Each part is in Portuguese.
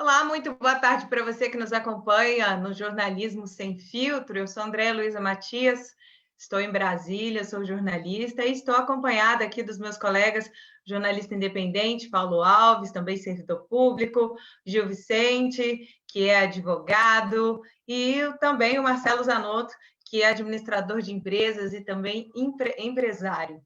Olá, muito boa tarde para você que nos acompanha no Jornalismo Sem Filtro. Eu sou Andréa Luiza Matias, estou em Brasília, sou jornalista e estou acompanhada aqui dos meus colegas, jornalista independente, Paulo Alves, também servidor público, Gil Vicente, que é advogado, e também o Marcelo Zanotto, que é administrador de empresas e também empresário.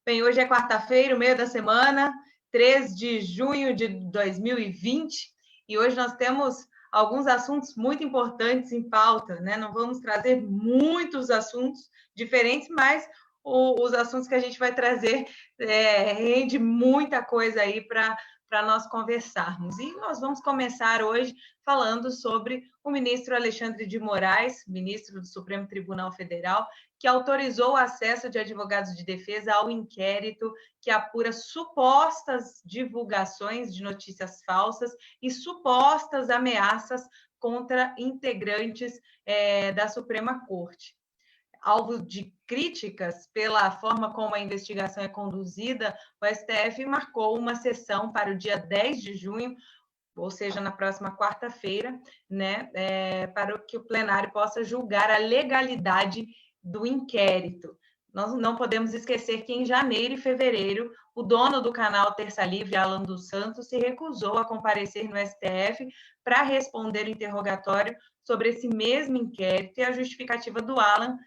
Bem, hoje é quarta-feira, o meio da semana, 3 de junho de 2020, e hoje nós temos alguns assuntos muito importantes em pauta, né? Não vamos trazer muitos assuntos diferentes, mas os assuntos que a gente vai trazer rende muita coisa aí para nós conversarmos. E nós vamos começar hoje falando sobre o ministro Alexandre de Moraes, ministro do Supremo Tribunal Federal, que autorizou o acesso de advogados de defesa ao inquérito que apura supostas divulgações de notícias falsas e supostas ameaças contra integrantes da Suprema Corte. Alvo de críticas pela forma como a investigação é conduzida, o STF marcou uma sessão para o dia 10 de junho, ou seja, na próxima quarta-feira, né, para que o plenário possa julgar a legalidade do inquérito. Nós não podemos esquecer que em janeiro e fevereiro, o dono do canal Terça Livre, Alan dos Santos, se recusou a comparecer no STF para responder o interrogatório sobre esse mesmo inquérito, e a justificativa do Alan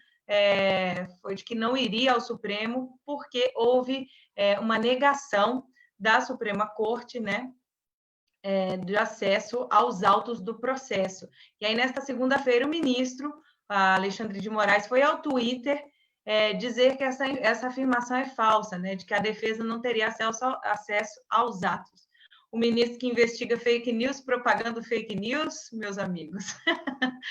foi de que não iria ao Supremo porque houve uma negação da Suprema Corte, né, de acesso aos autos do processo. E aí, nesta segunda-feira, o ministro Alexandre de Moraes foi ao Twitter dizer que essa afirmação é falsa, né, de que a defesa não teria acesso aos atos. O ministro que investiga fake news, propagando fake news, meus amigos.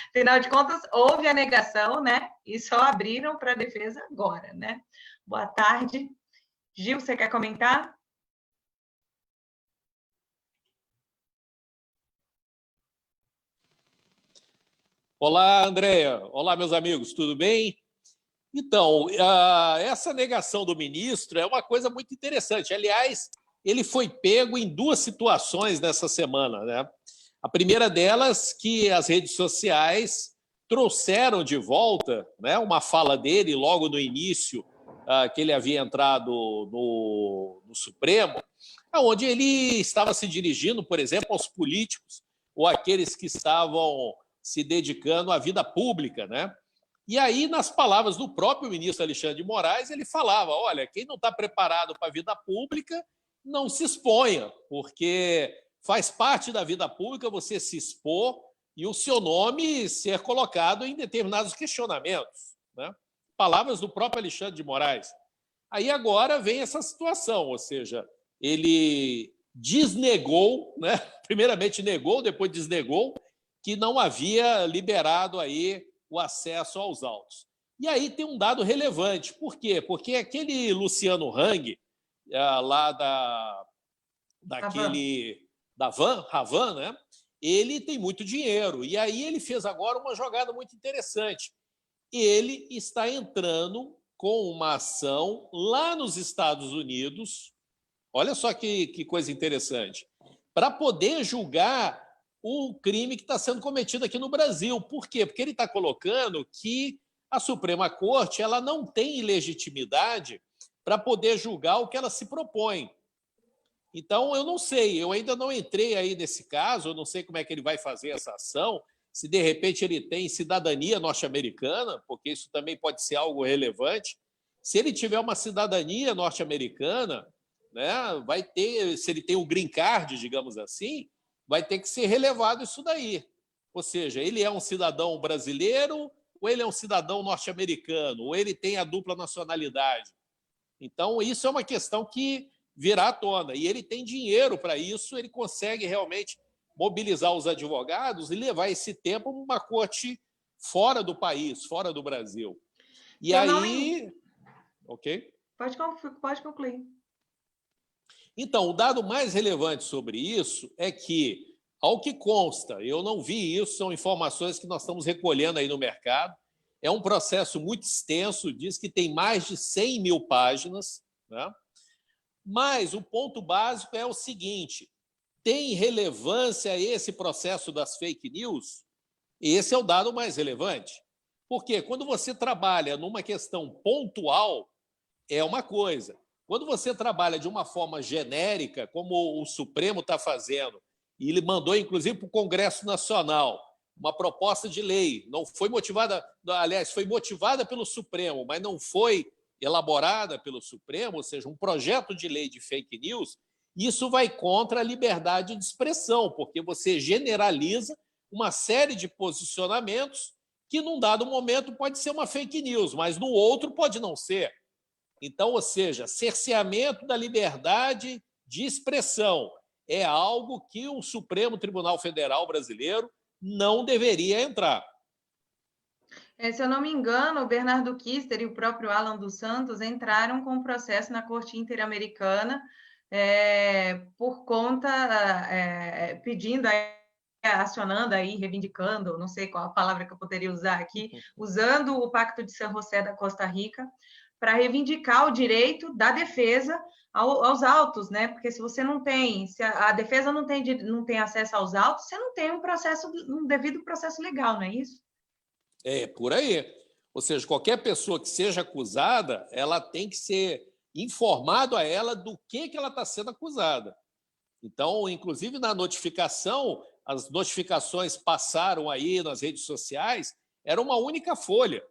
Afinal de contas, houve a negação, né? E só abriram para a defesa agora, né? Boa tarde. Gil, você quer comentar? Olá, Andréa. Olá, meus amigos, tudo bem? Então, essa negação do ministro é uma coisa muito interessante. Aliás, ele foi pego em duas situações nessa semana, né? A primeira delas, que as redes sociais trouxeram de volta, né, uma fala dele logo no início, que ele havia entrado no Supremo, onde ele estava se dirigindo, por exemplo, aos políticos ou àqueles que estavam se dedicando à vida pública, né? E aí, nas palavras do próprio ministro Alexandre de Moraes, ele falava, olha, quem não está preparado para a vida pública, não se exponha, porque faz parte da vida pública você se expor e o seu nome ser colocado em determinados questionamentos, né? Palavras do próprio Alexandre de Moraes. Aí agora vem essa situação, ou seja, ele desnegou, né? Primeiramente negou, depois desnegou, que não havia liberado aí o acesso aos autos. E aí tem um dado relevante. Por quê? Porque aquele Luciano Hang, lá da Ravan, né? Ele tem muito dinheiro. E aí ele fez agora uma jogada muito interessante. Ele está entrando com uma ação lá nos Estados Unidos, olha só que coisa interessante, para poder julgar o crime que está sendo cometido aqui no Brasil. Por quê? Porque ele está colocando que a Suprema Corte ela não tem legitimidade para poder julgar o que ela se propõe. Então, eu não sei, eu ainda não entrei aí nesse caso, eu não sei como é que ele vai fazer essa ação, se de repente ele tem cidadania norte-americana, porque isso também pode ser algo relevante. Se ele tiver uma cidadania norte-americana, né, vai ter, se ele tem o green card, digamos assim, vai ter que ser relevado isso daí. Ou seja, ele é um cidadão brasileiro ou ele é um cidadão norte-americano, ou ele tem a dupla nacionalidade. Então, isso é uma questão que virá à tona. E ele tem dinheiro para isso, ele consegue realmente mobilizar os advogados e levar esse tempo para uma corte fora do país, fora do Brasil. E aí... Ok? Pode concluir. Então, o dado mais relevante sobre isso é que, ao que consta, eu não vi isso, são informações que nós estamos recolhendo aí no mercado, é um processo muito extenso, diz que tem mais de 100 mil páginas, né? Mas o ponto básico é o seguinte, Tem relevância esse processo das fake news? Esse é o dado mais relevante. Porque quando você trabalha numa questão pontual, é uma coisa. Quando você trabalha de uma forma genérica, como o Supremo está fazendo, e ele mandou, inclusive, para o Congresso Nacional uma proposta de lei, não foi motivada, aliás, foi motivada pelo Supremo, mas não foi elaborada pelo Supremo, ou seja, um projeto de lei de fake news, isso vai contra a liberdade de expressão, porque você generaliza uma série de posicionamentos que, num dado momento, pode ser uma fake news, mas no outro pode não ser. Então, ou seja, cerceamento da liberdade de expressão é algo que o Supremo Tribunal Federal brasileiro não deveria entrar. Se eu não me engano, o Bernardo Kister e o próprio Alan dos Santos entraram com um processo na Corte Interamericana por conta, pedindo, acionando aí, reivindicando, não sei qual a palavra que eu poderia usar aqui, usando o Pacto de San José da Costa Rica para reivindicar o direito da defesa aos autos, né? Porque se você não tem, se a defesa não tem acesso aos autos, você não tem um devido processo legal, não é isso? É, por aí. Ou seja, qualquer pessoa que seja acusada, ela tem que ser informado a ela do que ela está sendo acusada. Então, inclusive na notificação, as notificações passaram aí nas redes sociais, era uma única folha.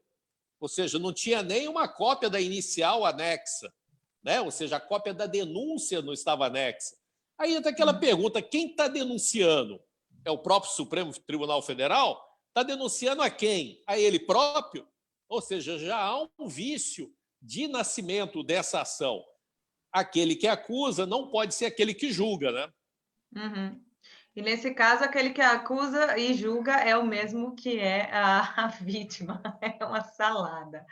Ou seja, não tinha nem uma cópia da inicial anexa, né? Ou seja, a cópia da denúncia não estava anexa. Aí entra aquela pergunta, quem está denunciando? É o próprio Supremo Tribunal Federal? Está denunciando a quem? A ele próprio? Ou seja, já há um vício de nascimento dessa ação. Aquele que acusa não pode ser aquele que julga, né? Uhum. E nesse caso, aquele que acusa e julga é o mesmo que é a vítima. É uma salada.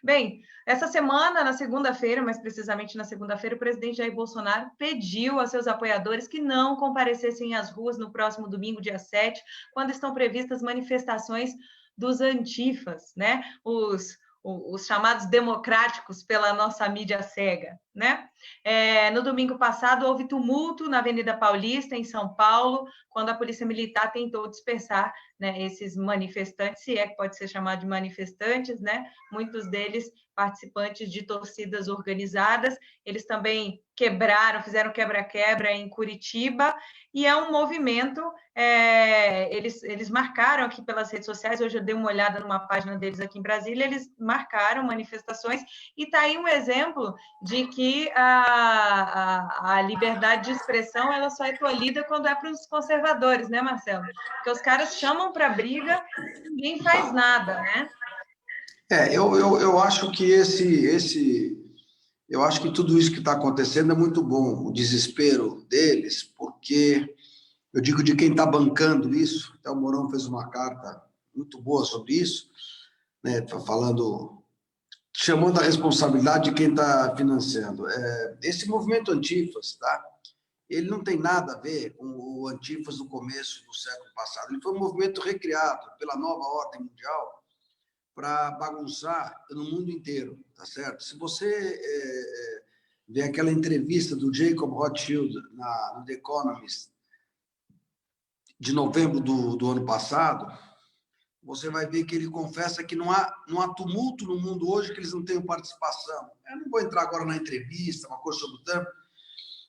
Bem, essa semana, na segunda-feira, mais precisamente na segunda-feira, o presidente Jair Bolsonaro pediu a seus apoiadores que não comparecessem às ruas no próximo domingo, dia 7, quando estão previstas manifestações dos antifas, né? Os chamados democráticos pela nossa mídia cega, né? No domingo passado, houve tumulto na Avenida Paulista, em São Paulo, quando a Polícia Militar tentou dispersar, né, esses manifestantes, se é que pode ser chamado de manifestantes, né? Muitos deles participantes de torcidas organizadas. Eles também fizeram quebra-quebra em Curitiba, e é um movimento, eles marcaram aqui pelas redes sociais, hoje eu dei uma olhada numa página deles aqui em Brasília, eles marcaram manifestações, e está aí um exemplo de que a liberdade de expressão ela só é tolhida quando é para os conservadores, né, Marcelo? Porque os caras chamam para briga e ninguém faz nada, né? Eu acho que eu acho que tudo isso que está acontecendo é muito bom, o desespero deles, porque eu digo de quem está bancando isso, até o Mourão fez uma carta muito boa sobre isso, né, chamando a responsabilidade de quem está financiando. Esse movimento Antifas, tá? Ele não tem nada a ver com o Antifas do começo do século passado. Ele foi um movimento recriado pela nova ordem mundial para bagunçar no mundo inteiro, tá certo? Se você ver aquela entrevista do Jacob Rothschild no The Economist de novembro do ano passado, você vai ver que ele confessa que não há tumulto no mundo hoje que eles não tenham participação. Eu não vou entrar agora na entrevista, uma coisa sobre o Trump,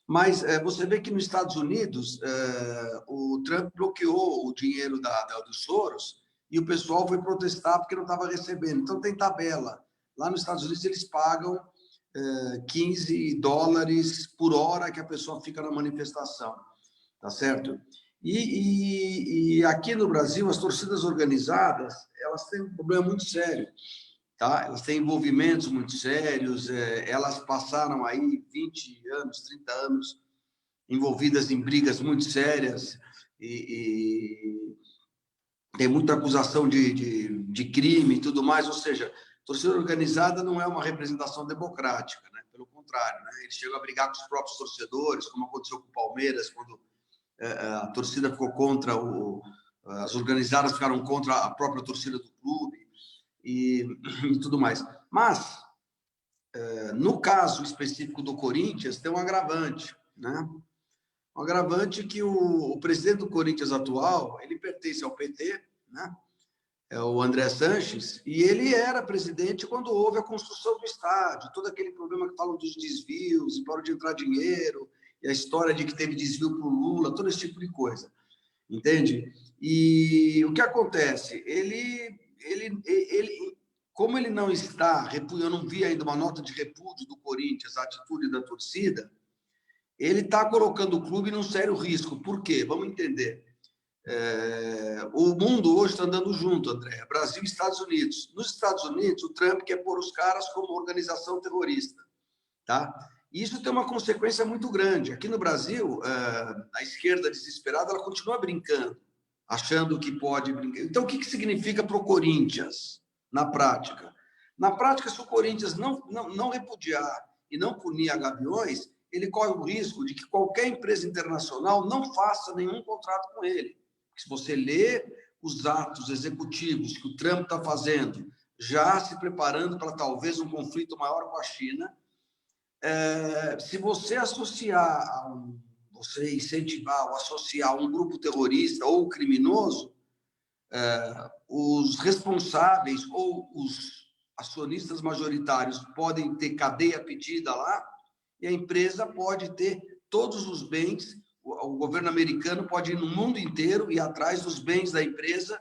mas você vê que nos Estados Unidos o Trump bloqueou o dinheiro dos Soros e o pessoal foi protestar porque não estava recebendo. Então tem tabela. Lá nos Estados Unidos eles pagam $15 por hora que a pessoa fica na manifestação, tá certo? E aqui no Brasil, as torcidas organizadas, elas têm um problema muito sério, tá? Elas têm envolvimentos muito sérios, elas passaram aí 20 anos, 30 anos envolvidas em brigas muito sérias e tem muita acusação de crime e tudo mais, ou seja, torcida organizada não é uma representação democrática, né? Pelo contrário, né? Eles chegam a brigar com os próprios torcedores, como aconteceu com o Palmeiras, quando a torcida ficou contra as organizadas ficaram contra a própria torcida do clube e tudo mais. Mas, no caso específico do Corinthians, tem um agravante, né? Um agravante que o presidente do Corinthians atual, ele pertence ao PT, né? É o André Sanches, e ele era presidente quando houve a construção do estádio, todo aquele problema que falam dos desvios, e parou de entrar dinheiro, e a história de que teve desvio para o Lula, todo esse tipo de coisa, entende? E o que acontece? Como ele não está, eu não vi ainda uma nota de repúdio do Corinthians, a atitude da torcida, ele está colocando o clube num sério risco. Por quê? Vamos entender. O mundo hoje está andando junto, André, Brasil e Estados Unidos. Nos Estados Unidos, o Trump quer pôr os caras como organização terrorista, tá? E isso tem uma consequência muito grande. Aqui no Brasil, a esquerda desesperada, ela continua brincando, achando que pode brincar. Então, o que significa para o Corinthians, na prática? Na prática, se o Corinthians não repudiar e não punir a Gaviões, ele corre o risco de que qualquer empresa internacional não faça nenhum contrato com ele. Se você lê os atos executivos que o Trump está fazendo, já se preparando para talvez um conflito maior com a China, se você você incentivar ou associar um grupo terrorista ou criminoso, os responsáveis ou os acionistas majoritários podem ter cadeia pedida lá e a empresa pode ter todos os bens. O governo americano pode ir no mundo inteiro e ir atrás dos bens da empresa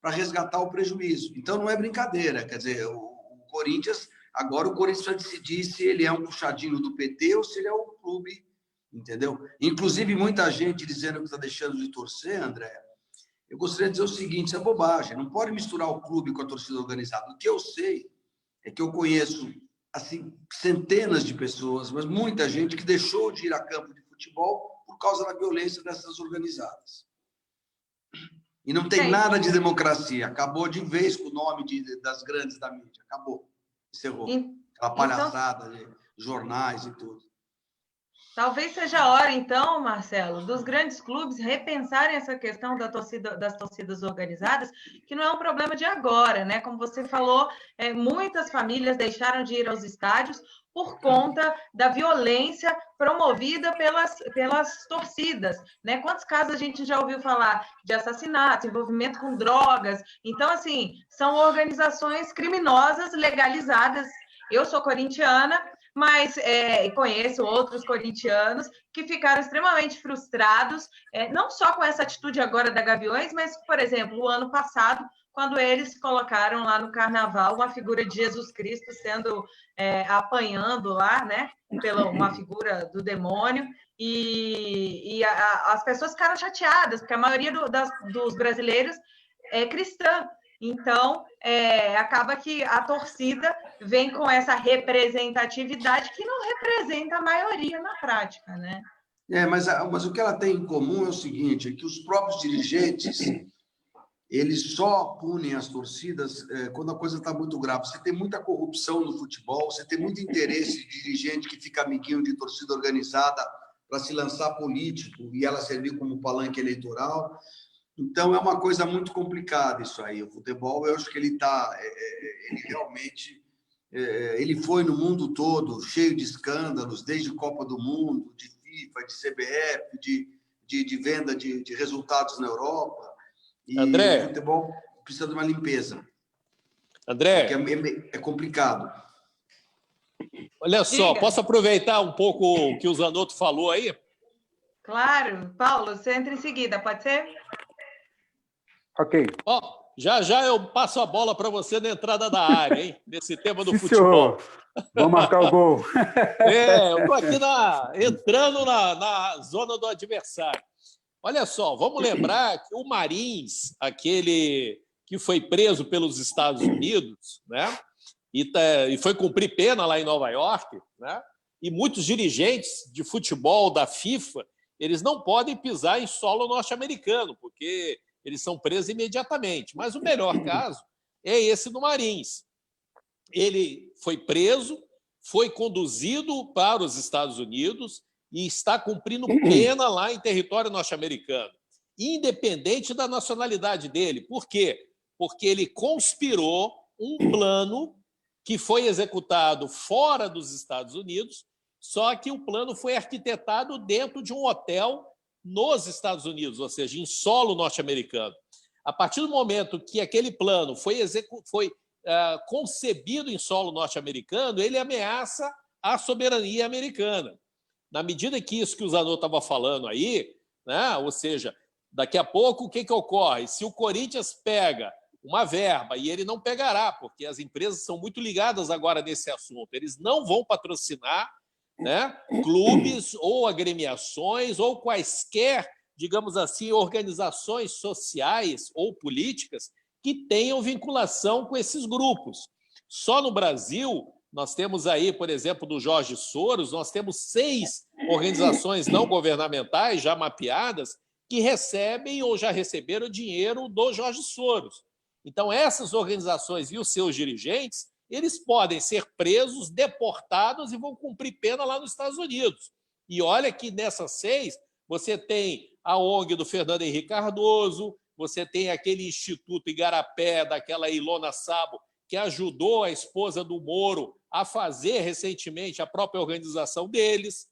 para resgatar o prejuízo. Então, não é brincadeira. Quer dizer, agora o Corinthians vai decidir se ele é um puxadinho do PT ou se ele é um clube, entendeu? Inclusive, muita gente dizendo que está deixando de torcer, André. Eu gostaria de dizer o seguinte, isso é bobagem. Não pode misturar o clube com a torcida organizada. O que eu sei é que eu conheço assim, centenas de pessoas, mas muita gente que deixou de ir a campo de futebol por causa da violência dessas organizadas. E não tem nada de democracia. Acabou de vez com o nome das grandes da mídia. Acabou. Encerrou. Aquela palhaçada de jornais e tudo. Talvez seja a hora, então, Marcelo, dos grandes clubes repensarem essa questão das torcidas organizadas, que não é um problema de agora, né? Como você falou, muitas famílias deixaram de ir aos estádios por conta da violência promovida pelas torcidas, né? Quantos casos a gente já ouviu falar de assassinatos, envolvimento com drogas? Então, assim, são organizações criminosas legalizadas. Eu sou corintiana, mas conheço outros corintianos que ficaram extremamente frustrados, não só com essa atitude agora da Gaviões, mas, por exemplo, o ano passado, quando eles colocaram lá no Carnaval uma figura de Jesus Cristo sendo apanhando lá, né, pela uma figura do demônio, e as pessoas ficaram chateadas, porque a maioria dos brasileiros é cristã. Então, acaba que a torcida vem com essa representatividade que não representa a maioria na prática, né? Mas o que ela tem em comum é o seguinte, é que os próprios dirigentes, eles só punem as torcidas quando a coisa está muito grave. Você tem muita corrupção no futebol, você tem muito interesse de dirigente que fica amiguinho de torcida organizada para se lançar político e ela servir como palanque eleitoral. Então, é uma coisa muito complicada isso aí. O futebol, eu acho que ele realmente... ele foi no mundo todo cheio de escândalos, desde Copa do Mundo, de FIFA, de CBF, de venda de resultados na Europa. E André, o futebol precisa de uma limpeza. André, é complicado. Olha só, posso aproveitar um pouco o que o Zanotto falou aí? Claro. Paulo, você entra em seguida, pode ser? Ok. Já eu passo a bola para você na entrada da área, hein? Nesse tema do futebol. Senhor. Vamos marcar o gol. Eu estou aqui entrando na zona do adversário. Olha só, vamos lembrar que o Marins, aquele que foi preso pelos Estados Unidos, né? E foi cumprir pena lá em Nova York, né? E muitos dirigentes de futebol da FIFA, eles não podem pisar em solo norte-americano, porque eles são presos imediatamente. Mas o melhor caso é esse do Marins. Ele foi preso, foi conduzido para os Estados Unidos e está cumprindo pena lá em território norte-americano, independente da nacionalidade dele. Por quê? Porque ele conspirou um plano que foi executado fora dos Estados Unidos, só que o plano foi arquitetado dentro de um hotel nos Estados Unidos, ou seja, em solo norte-americano. A partir do momento que aquele plano foi concebido em solo norte-americano, ele ameaça a soberania americana. Na medida que isso que o Zanon estava falando aí, né, ou seja, daqui a pouco o que ocorre? Se o Corinthians pega uma verba, e ele não pegará, porque as empresas são muito ligadas agora nesse assunto, eles não vão patrocinar, né, clubes ou agremiações ou quaisquer, digamos assim, organizações sociais ou políticas que tenham vinculação com esses grupos. Só no Brasil, nós temos aí, por exemplo, do Jorge Soros, nós temos 6 organizações não governamentais já mapeadas que recebem ou já receberam dinheiro do Jorge Soros. Então, essas organizações e os seus dirigentes, eles podem ser presos, deportados e vão cumprir pena lá nos Estados Unidos. E olha que nessas 6, você tem a ONG do Fernando Henrique Cardoso, você tem aquele Instituto Igarapé, daquela Ilona Sabo, que ajudou a esposa do Moro a fazer recentemente a própria organização deles.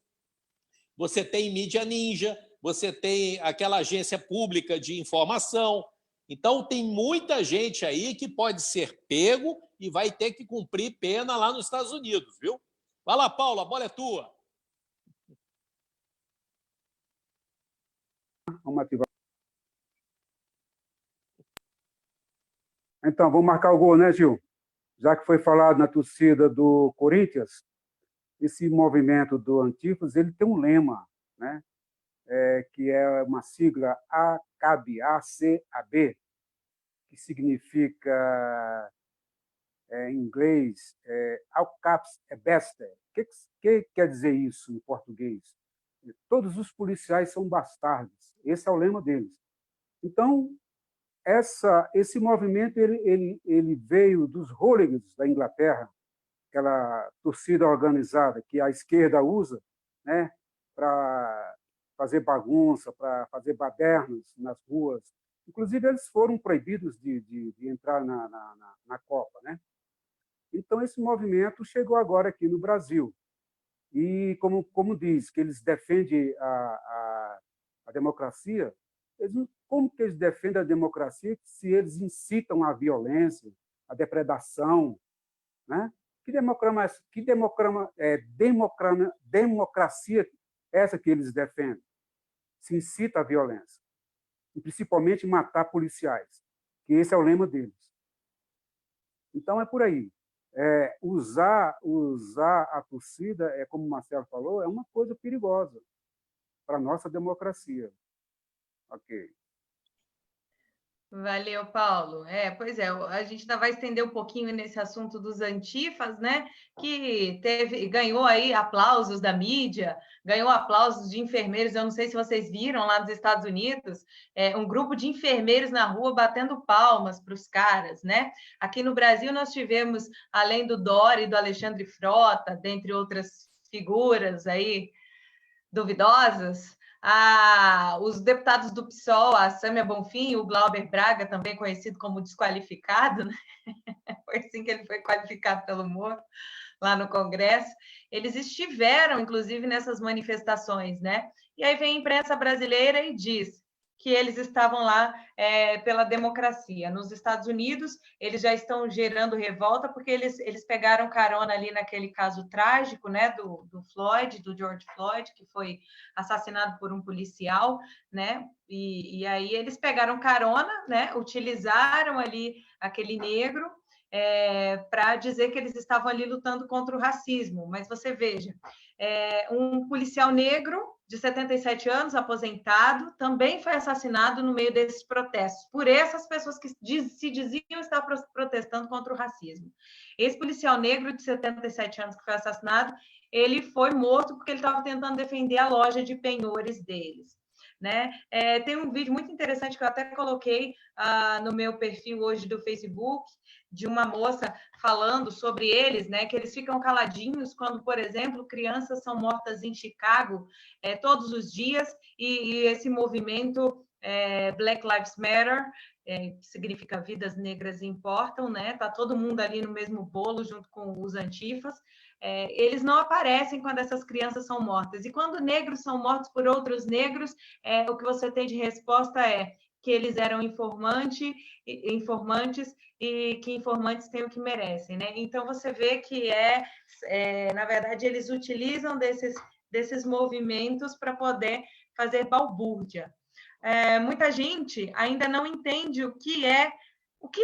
Você tem Mídia Ninja, você tem aquela agência pública de informação. Então, tem muita gente aí que pode ser pego e vai ter que cumprir pena lá nos Estados Unidos, viu? Vai lá, Paulo, a bola é tua. Vamos ativar. Então, vamos marcar o gol, né, Gil? Já que foi falado na torcida do Corinthians, esse movimento do Antifas, ele tem um lema, né? Que é uma sigla ACAB, A-C-A-B, que significa, em inglês, All Caps é Bester. O que quer dizer isso em português? Todos os policiais são bastardos. Esse é o lema deles. Então, esse movimento ele veio dos hooligans da Inglaterra, aquela torcida organizada que a esquerda usa, né, para fazer bagunça, para fazer badernas nas ruas. Inclusive, eles foram proibidos de entrar na Copa, né? Então, esse movimento chegou agora aqui no Brasil. E, como diz, que eles defendem a democracia, como que eles defendem a democracia se eles incitam a violência, a depredação, né? Que democracia é essa que eles defendem? Se incita a violência, e principalmente matar policiais, que esse é o lema deles. Então, é por aí. Usar a torcida, como o Marcelo falou, é uma coisa perigosa para a nossa democracia. Ok. Valeu, Paulo. Pois é, a gente ainda vai estender um pouquinho nesse assunto dos antifas, né? Que ganhou aí aplausos da mídia, ganhou aplausos de enfermeiros. Eu não sei se vocês viram lá nos Estados Unidos, um grupo de enfermeiros na rua batendo palmas para os caras, né? Aqui no Brasil nós tivemos, além do Dória e do Alexandre Frota, dentre outras figuras aí duvidosas, os deputados do PSOL, a Sâmia Bonfim e o Glauber Braga, também conhecido como desqualificado, né? Foi assim que ele foi qualificado pelo Moro, lá no Congresso, eles estiveram, inclusive, nessas manifestações, né? E aí vem a imprensa brasileira e diz que eles estavam lá pela democracia. Nos Estados Unidos, eles já estão gerando revolta porque eles pegaram carona ali naquele caso trágico, né, do Floyd, do George Floyd, que foi assassinado por um policial, né? E aí eles pegaram carona, né? Utilizaram ali aquele negro para dizer que eles estavam ali lutando contra o racismo. Mas você veja, um policial negro de 77 anos, aposentado, também foi assassinado no meio desses protestos, por essas pessoas que se diziam estar protestando contra o racismo. Esse policial negro de 77 anos que foi assassinado, ele foi morto porque ele estava tentando defender a loja de penhores deles. Né? Tem um vídeo muito interessante que eu até coloquei no meu perfil hoje do Facebook, de uma moça falando sobre eles, né? Que eles ficam caladinhos quando, por exemplo, crianças são mortas em Chicago todos os dias, e esse movimento Black Lives Matter que significa Vidas Negras Importam, né? Tá todo mundo ali no mesmo bolo junto com os antifas. Eles não aparecem quando essas crianças são mortas. E quando negros são mortos por outros negros, o que você tem de resposta é que eles eram informantes e que informantes têm o que merecem, né? Então, você vê que na verdade, eles utilizam desses movimentos para poder fazer balbúrdia. Muita gente ainda não entende o que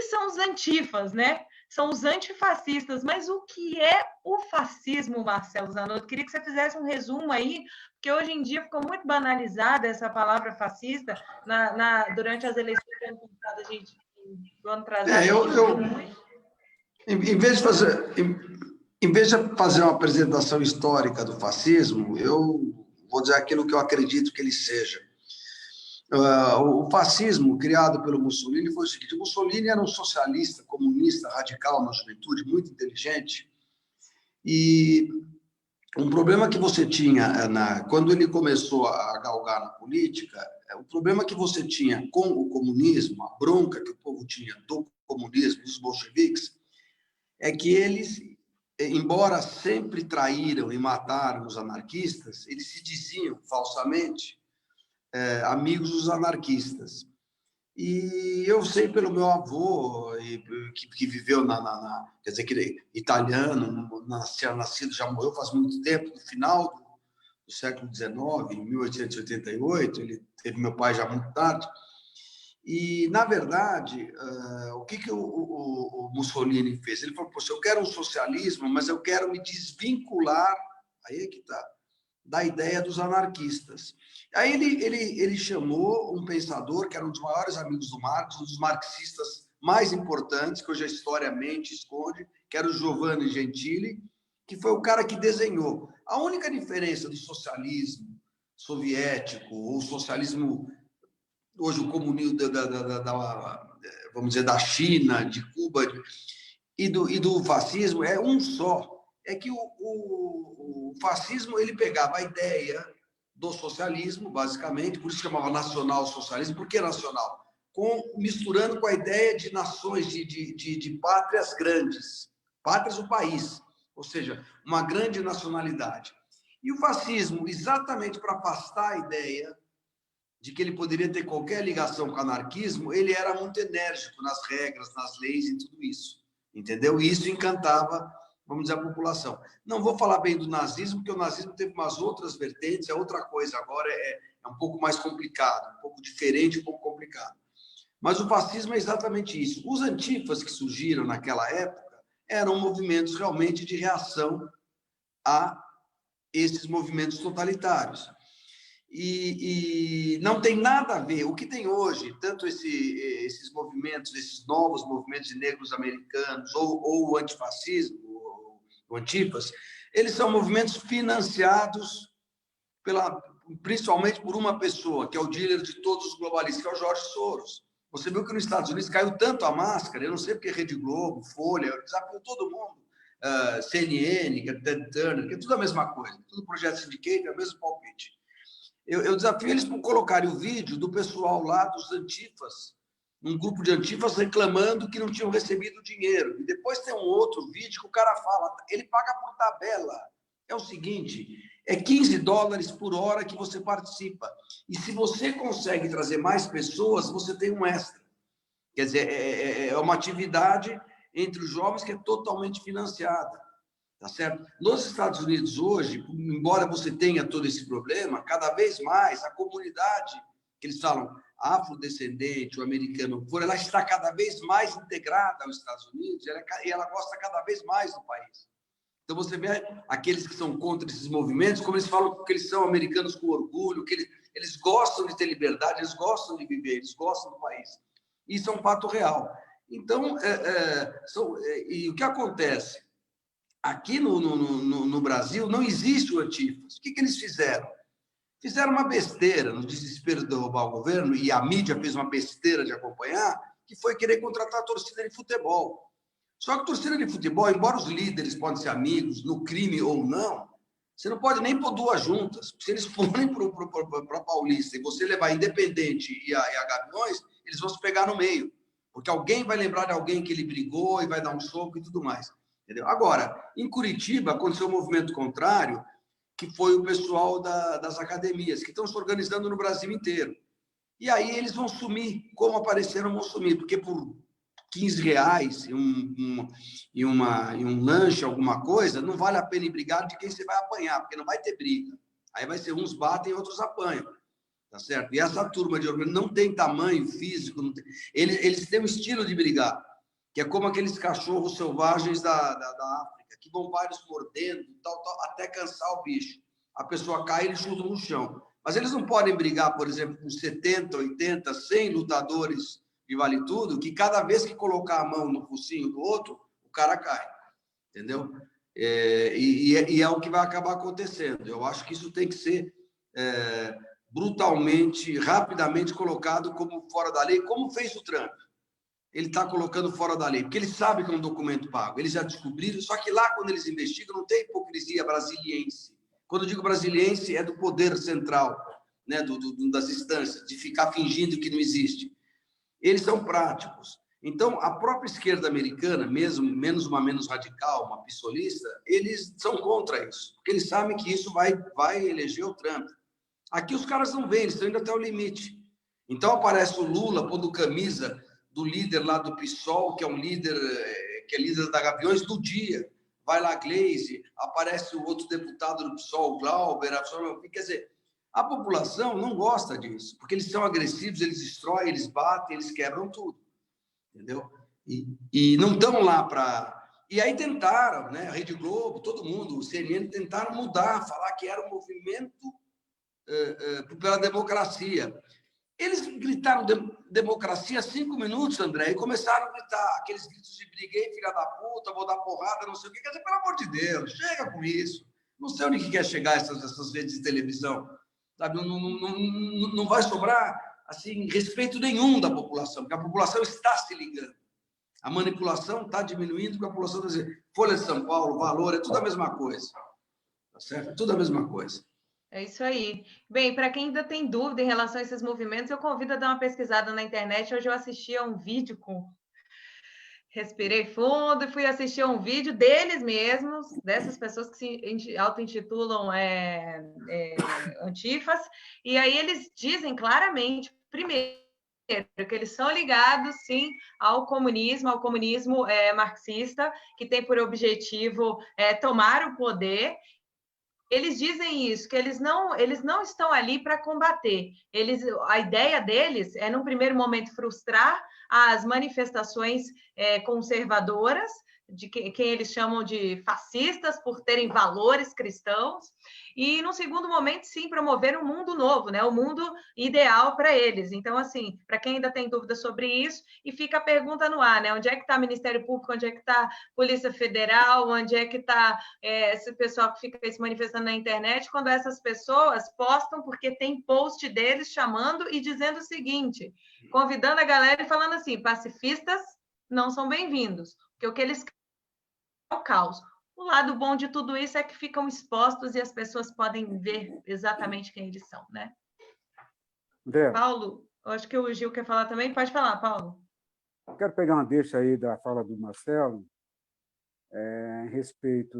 são os antifas, né? São os antifascistas, mas o que é o fascismo, Marcelo Zanotto? Queria que você fizesse um resumo aí, porque hoje em dia ficou muito banalizada essa palavra fascista. Durante as eleições do ano passado, do ano atrasado, em vez de fazer uma apresentação histórica do fascismo, eu vou dizer aquilo que eu acredito que ele seja. O fascismo criado pelo Mussolini foi o seguinte: o Mussolini era um socialista, comunista, radical na juventude, muito inteligente, e um problema que você tinha quando ele começou a galgar na política, o problema que você tinha com o comunismo, a bronca que o povo tinha do comunismo, dos bolcheviques, é que eles, embora sempre traíram e mataram os anarquistas, eles se diziam falsamente amigos dos anarquistas. E eu sei pelo meu avô, que viveu quer dizer, que italiano, nascido, já morreu faz muito tempo, no final do século XIX, em 1888, ele teve meu pai já muito tarde. E, na verdade, o que o Mussolini fez? Ele falou: poxa, eu quero um socialismo, mas eu quero me desvincular, aí é que está, da ideia dos anarquistas. Aí ele chamou um pensador que era um dos maiores amigos do Marx, um dos marxistas mais importantes, que hoje a história mente esconde, que era o Giovanni Gentili, que foi o cara que desenhou. A única diferença do socialismo soviético, ou socialismo, hoje o comunismo, vamos dizer, da China, de Cuba, e do fascismo é um só. É que o fascismo, ele pegava a ideia do socialismo, basicamente, por isso chamava nacional-socialismo. Por que nacional? Misturando com a ideia de nações, de pátrias grandes, pátrias do país, ou seja, uma grande nacionalidade. E o fascismo, exatamente para afastar a ideia de que ele poderia ter qualquer ligação com o anarquismo, ele era muito enérgico nas regras, nas leis e tudo isso, entendeu? E isso encantava, vamos dizer, a população. Não vou falar bem do nazismo, porque o nazismo teve umas outras vertentes, é outra coisa, agora é um pouco mais complicado, um pouco diferente, um pouco complicado. Mas o fascismo é exatamente isso. Os antifas que surgiram naquela época eram movimentos realmente de reação a esses movimentos totalitários. E não tem nada a ver. O que tem hoje, tanto esses movimentos, esses novos movimentos de negros americanos, ou o antifascismo, o antifas, eles são movimentos financiados principalmente por uma pessoa, que é o dealer de todos os globalistas, que é o George Soros. Você viu que nos Estados Unidos caiu tanto a máscara, eu não sei porque Rede Globo, Folha, desafiou todo mundo, CNN, Ted Turner, que é tudo a mesma coisa, tudo projeto Syndicate, é o mesmo palpite. Eu desafio eles para colocarem o vídeo do pessoal lá dos antifas, um grupo de antifas reclamando que não tinham recebido dinheiro. E depois tem um outro vídeo que o cara fala, ele paga por tabela. É o seguinte, é $15 por hora que você participa. E se você consegue trazer mais pessoas, você tem um extra. Quer dizer, é uma atividade entre os jovens que é totalmente financiada. Tá certo? Nos Estados Unidos hoje, embora você tenha todo esse problema, cada vez mais a comunidade, que eles falam afrodescendente, o americano, ela está cada vez mais integrada aos Estados Unidos e ela gosta cada vez mais do país. Então você vê aqueles que são contra esses movimentos, como eles falam que eles são americanos com orgulho, que eles gostam de ter liberdade, eles gostam de viver, eles gostam do país. Isso é um fato real. Então, e o que acontece? Aqui no Brasil não existe o antifas. O que eles fizeram? Fizeram uma besteira no desespero de derrubar o governo, e a mídia fez uma besteira de acompanhar, que foi querer contratar a torcida de futebol. Só que a torcida de futebol, embora os líderes podem ser amigos, no crime ou não, Você não pode nem pôr duas juntas. Se eles forem para Paulista e você levar Independente e a Gaviões, eles vão se pegar no meio. Porque alguém vai lembrar de alguém que ele brigou e vai dar um soco e tudo mais. Entendeu? Agora, em Curitiba, aconteceu um movimento contrário, que foi o pessoal das academias, que estão se organizando no Brasil inteiro. E aí eles vão sumir. Como apareceram, vão sumir. Porque por R$15 e um lanche, alguma coisa, não vale a pena ir brigar de quem você vai apanhar, porque não vai ter briga. Aí vai ser uns batem e outros apanham. Tá certo? E essa turma de organização não tem tamanho físico, não tem... Eles têm um estilo de brigar, que é como aqueles cachorros selvagens da África, que vão vários mordendo, tal, até cansar o bicho. A pessoa cai e eles chutam no chão. Mas eles não podem brigar, por exemplo, com 70, 80, 100 lutadores de vale tudo, que cada vez que colocar a mão no focinho do outro, o cara cai. Entendeu? E é o que vai acabar acontecendo. Eu acho que isso tem que ser brutalmente, rapidamente colocado como fora da lei, como fez o Trump. Ele está colocando fora da lei, porque ele sabe que é um documento pago. Eles já descobriram, só que lá, quando eles investigam, não tem hipocrisia brasiliense. Quando eu digo brasiliense, é do poder central, né, das instâncias, de ficar fingindo que não existe. Eles são práticos. Então, a própria esquerda americana, mesmo menos radical, uma pissolista, eles são contra isso, porque eles sabem que isso vai eleger o Trump. Aqui os caras não veem, eles estão indo até o limite. Então, aparece o Lula pondo camisa do líder lá do PSOL, que é um líder, que é líder da Gaviões, do dia. Vai lá, Gleisi, aparece o outro deputado do PSOL, o Glauber, quer dizer, a população não gosta disso, porque eles são agressivos, eles destroem, eles batem, eles quebram tudo, entendeu? E não estão lá para... E aí tentaram, né? A Rede Globo, todo mundo, o CNN, tentaram mudar, falar que era um movimento pela democracia. Eles gritaram democracia 5 minutos, André, e começaram a gritar aqueles gritos de briguei, filha da puta, vou dar porrada, não sei o quê. Quer dizer, pelo amor de Deus, chega com isso. Não sei onde que quer chegar essas redes de televisão. Sabe? Não vai sobrar assim, respeito nenhum da população, porque a população está se ligando. A manipulação está diminuindo, porque a população está dizendo Folha de São Paulo, Valor, é tudo a mesma coisa. Tá certo? Tudo a mesma coisa. É isso aí. Bem, para quem ainda tem dúvida em relação a esses movimentos, eu convido a dar uma pesquisada na internet. Hoje eu assisti a um vídeo Respirei fundo e fui assistir a um vídeo deles mesmos, dessas pessoas que se auto-intitulam antifas, e aí eles dizem claramente, primeiro, que eles são ligados, sim, ao comunismo marxista, que tem por objetivo tomar o poder. Eles dizem isso, que eles não estão ali para combater. A ideia deles é, num primeiro momento, frustrar as manifestações conservadoras, de quem eles chamam de fascistas, por terem valores cristãos, e, num segundo momento, sim, promover um mundo novo, né? O mundo ideal para eles. Então, assim, para quem ainda tem dúvida sobre isso, e fica a pergunta no ar, né? Onde é que está o Ministério Público, onde é que está a Polícia Federal, onde é que está esse pessoal que fica se manifestando na internet, quando essas pessoas postam porque tem post deles chamando e dizendo o seguinte, convidando a galera e falando assim, pacifistas não são bem-vindos, porque o que eles querem é o caos. O lado bom de tudo isso é que ficam expostos e as pessoas podem ver exatamente quem eles são, né? André, Paulo, eu acho que o Gil quer falar também. Pode falar, Paulo. eu quero pegar uma deixa aí da fala do Marcelo, a respeito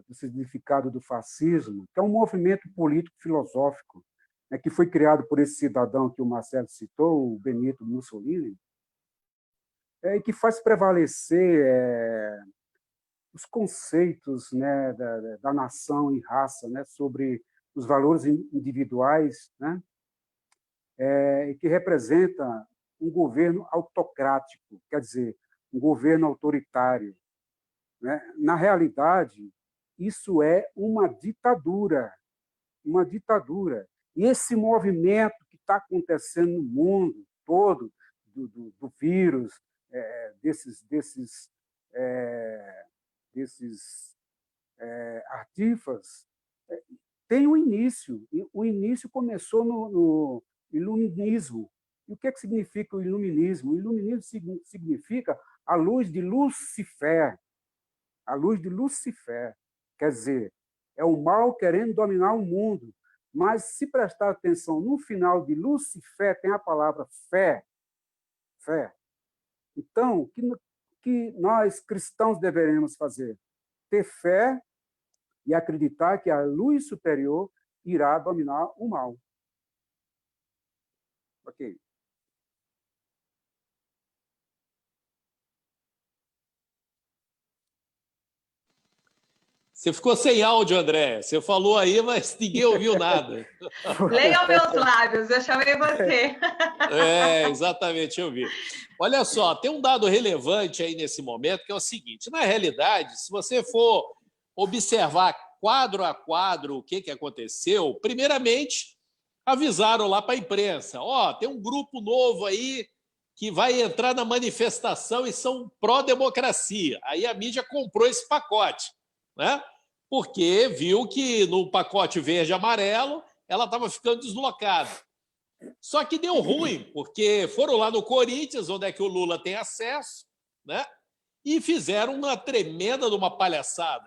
do significado do fascismo, que é um movimento político-filosófico, né, que foi criado por esse cidadão que o Marcelo citou, o Benito Mussolini, e que faz prevalecer os conceitos, né, da nação e raça, né, sobre os valores individuais, né, e que representa um governo autocrático, quer dizer, um governo autoritário, né? Na realidade, isso é uma ditadura, uma ditadura. E esse movimento que está acontecendo no mundo todo, do vírus, desses artifas, tem um início. E o início começou no iluminismo. E o que significa o iluminismo? O iluminismo significa a luz de Lucifer. A luz de Lucifer. Quer dizer, É o mal querendo dominar o mundo. Mas, se prestar atenção, no final de Lucifer tem a palavra fé. Fé. Então, o que nós cristãos deveremos fazer? Ter fé e acreditar que a luz superior irá dominar o mal. Ok. Você ficou sem áudio, André. Você falou aí, mas ninguém ouviu nada. Leia meus lábios, eu chamei você. Exatamente, eu vi. Olha só, tem um dado relevante aí nesse momento, que é o seguinte: na realidade, se você for observar quadro a quadro o que aconteceu, primeiramente, avisaram lá para a imprensa: tem um grupo novo aí que vai entrar na manifestação e são pró-democracia. Aí a mídia comprou esse pacote, né? Porque viu que no pacote verde e amarelo ela estava ficando deslocada. Só que deu ruim, porque foram lá no Corinthians, onde é que o Lula tem acesso, né? E fizeram uma tremenda de uma palhaçada.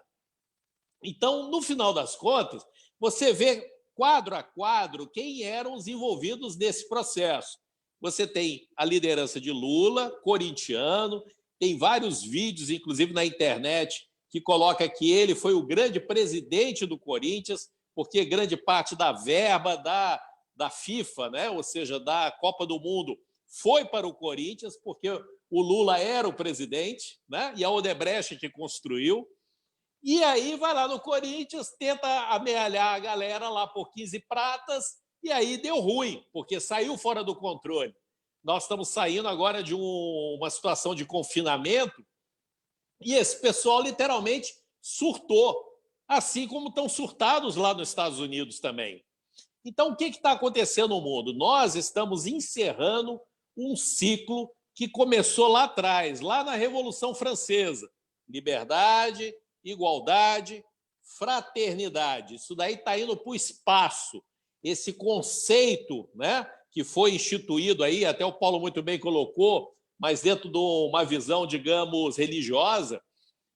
Então, no final das contas, você vê quadro a quadro quem eram os envolvidos nesse processo. Você tem a liderança de Lula, corintiano, tem vários vídeos, inclusive na internet, que coloca que ele foi o grande presidente do Corinthians, porque grande parte da verba da FIFA, né? Ou seja, da Copa do Mundo, foi para o Corinthians, porque o Lula era o presidente, né? E a Odebrecht que construiu. E aí vai lá no Corinthians, tenta amealhar a galera lá por 15 pratas, e aí deu ruim, porque saiu fora do controle. Nós estamos saindo agora de uma situação de confinamento, e esse pessoal literalmente surtou, assim como estão surtados lá nos Estados Unidos também. Então, o que está acontecendo no mundo? Nós estamos encerrando um ciclo que começou lá atrás, lá na Revolução Francesa. Liberdade, igualdade, fraternidade. Isso daí está indo para o espaço. Esse conceito, né, que foi instituído aí, até o Paulo muito bem colocou, mas dentro de uma visão, digamos, religiosa,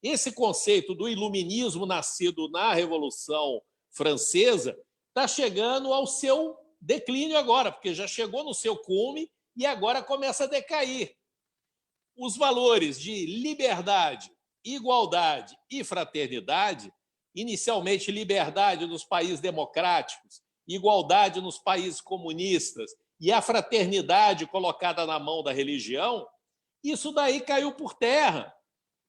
esse conceito do iluminismo nascido na Revolução Francesa está chegando ao seu declínio agora, porque já chegou no seu cume e agora começa a decair. Os valores de liberdade, igualdade e fraternidade, inicialmente liberdade nos países democráticos, igualdade nos países comunistas e a fraternidade colocada na mão da religião, isso daí caiu por terra.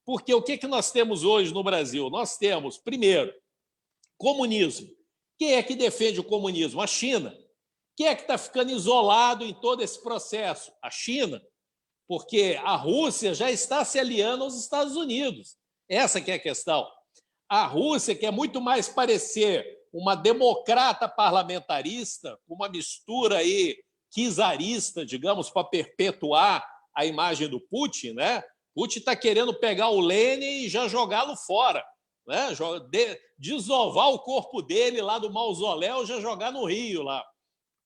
Porque o que nós temos hoje no Brasil? Nós temos, primeiro, comunismo. Quem é que defende o comunismo? A China. Quem é que está ficando isolado em todo esse processo? A China. Porque a Rússia já está se aliando aos Estados Unidos. Essa que é a questão. A Rússia quer muito mais parecer uma democrata parlamentarista, uma mistura aí czarista, digamos, para perpetuar a imagem do Putin, né? Putin está querendo pegar o Lenin e já jogá-lo fora, né? Desovar o corpo dele lá do mausoléu e já jogar no Rio lá.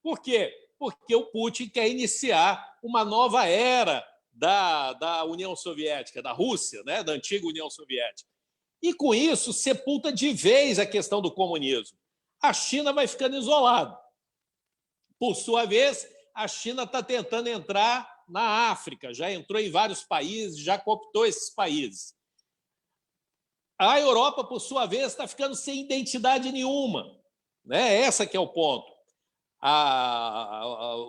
Por quê? Porque o Putin quer iniciar uma nova era da União Soviética, da Rússia, né? Da antiga União Soviética. E, com isso, sepulta de vez a questão do comunismo. A China vai ficando isolada. Por sua vez, a China está tentando entrar na África, já entrou em vários países, já cooptou esses países. A Europa, por sua vez, está ficando sem identidade nenhuma, né? Essa que é o ponto.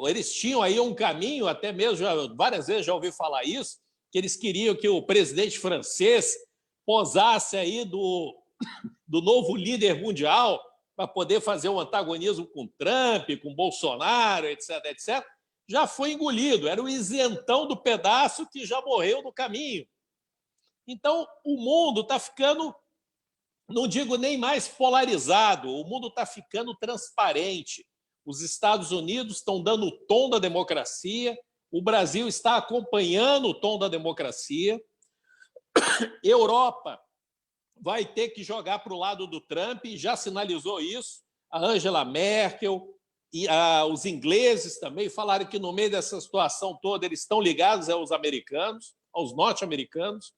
Eles tinham aí um caminho, até mesmo, várias vezes já ouvi falar isso, que eles queriam que o presidente francês posasse aí do novo líder mundial para poder fazer um antagonismo com Trump, com Bolsonaro, etc., etc., já foi engolido. Era o isentão do pedaço que já morreu no caminho. Então, o mundo está ficando, não digo nem mais polarizado, o mundo está ficando transparente. Os Estados Unidos estão dando o tom da democracia, o Brasil está acompanhando o tom da democracia, Europa vai ter que jogar para o lado do Trump, já sinalizou isso, a Angela Merkel e os ingleses também falaram que no meio dessa situação toda eles estão ligados aos americanos, aos norte-americanos.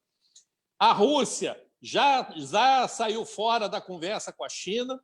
A Rússia já saiu fora da conversa com a China.